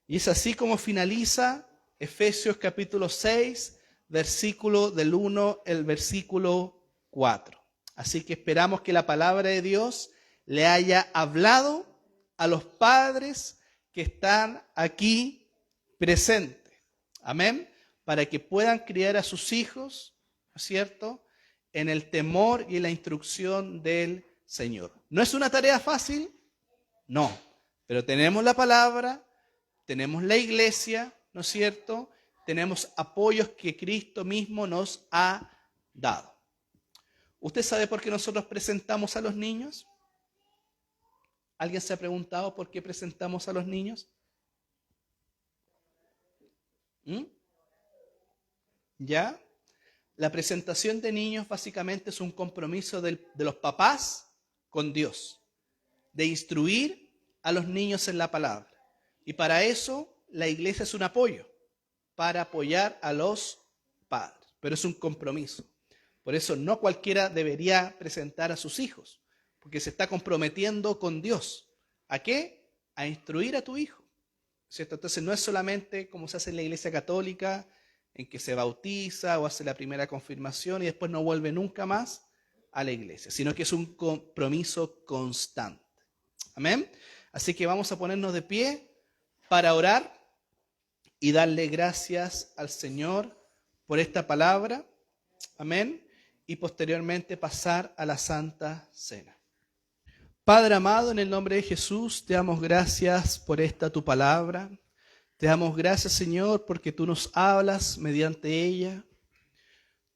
Y es así como finaliza Efesios capítulo 6, versículo del 1 al versículo 4. Así que esperamos que la palabra de Dios le haya hablado a los padres que están aquí presentes. Amén. Para que puedan criar a sus hijos, ¿no es cierto?, en el temor y en la instrucción del Señor. ¿No es una tarea fácil? No. Pero tenemos la palabra, tenemos la iglesia, ¿no es cierto?, tenemos apoyos que Cristo mismo nos ha dado. ¿Usted sabe por qué nosotros presentamos a los niños? ¿Alguien se ha preguntado por qué presentamos a los niños? ¿Ya? La presentación de niños básicamente es un compromiso de los papás con Dios, de instruir a los niños en la palabra. Y para eso la iglesia es un apoyo, para apoyar a los padres, pero es un compromiso. Por eso no cualquiera debería presentar a sus hijos, porque se está comprometiendo con Dios. ¿A qué? A instruir a tu hijo, ¿cierto? Entonces no es solamente como se hace en la iglesia católica, en que se bautiza o hace la primera confirmación y después no vuelve nunca más a la iglesia, sino que es un compromiso constante. Amén. Así que vamos a ponernos de pie para orar y darle gracias al Señor por esta palabra. Amén. Y posteriormente pasar a la Santa Cena. Padre amado, en el nombre de Jesús, te damos gracias por esta tu palabra. Te damos gracias, Señor, porque tú nos hablas mediante ella.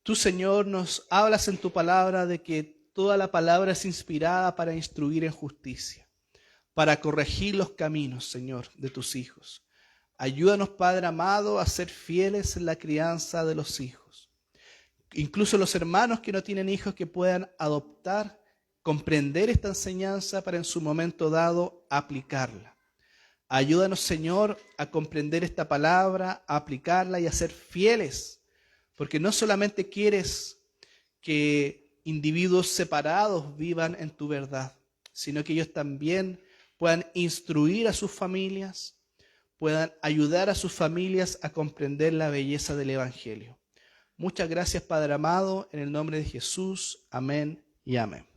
Tú, Señor, nos hablas en tu palabra de que toda la palabra es inspirada para instruir en justicia, para corregir los caminos, Señor, de tus hijos. Ayúdanos, Padre amado, a ser fieles en la crianza de los hijos. Incluso los hermanos que no tienen hijos, que puedan adoptar, comprender esta enseñanza para en su momento dado aplicarla. Ayúdanos, Señor, a comprender esta palabra, a aplicarla y a ser fieles, porque no solamente quieres que individuos separados vivan en tu verdad, sino que ellos también puedan instruir a sus familias, puedan ayudar a sus familias a comprender la belleza del Evangelio. Muchas gracias, Padre amado, en el nombre de Jesús. Amén y amén.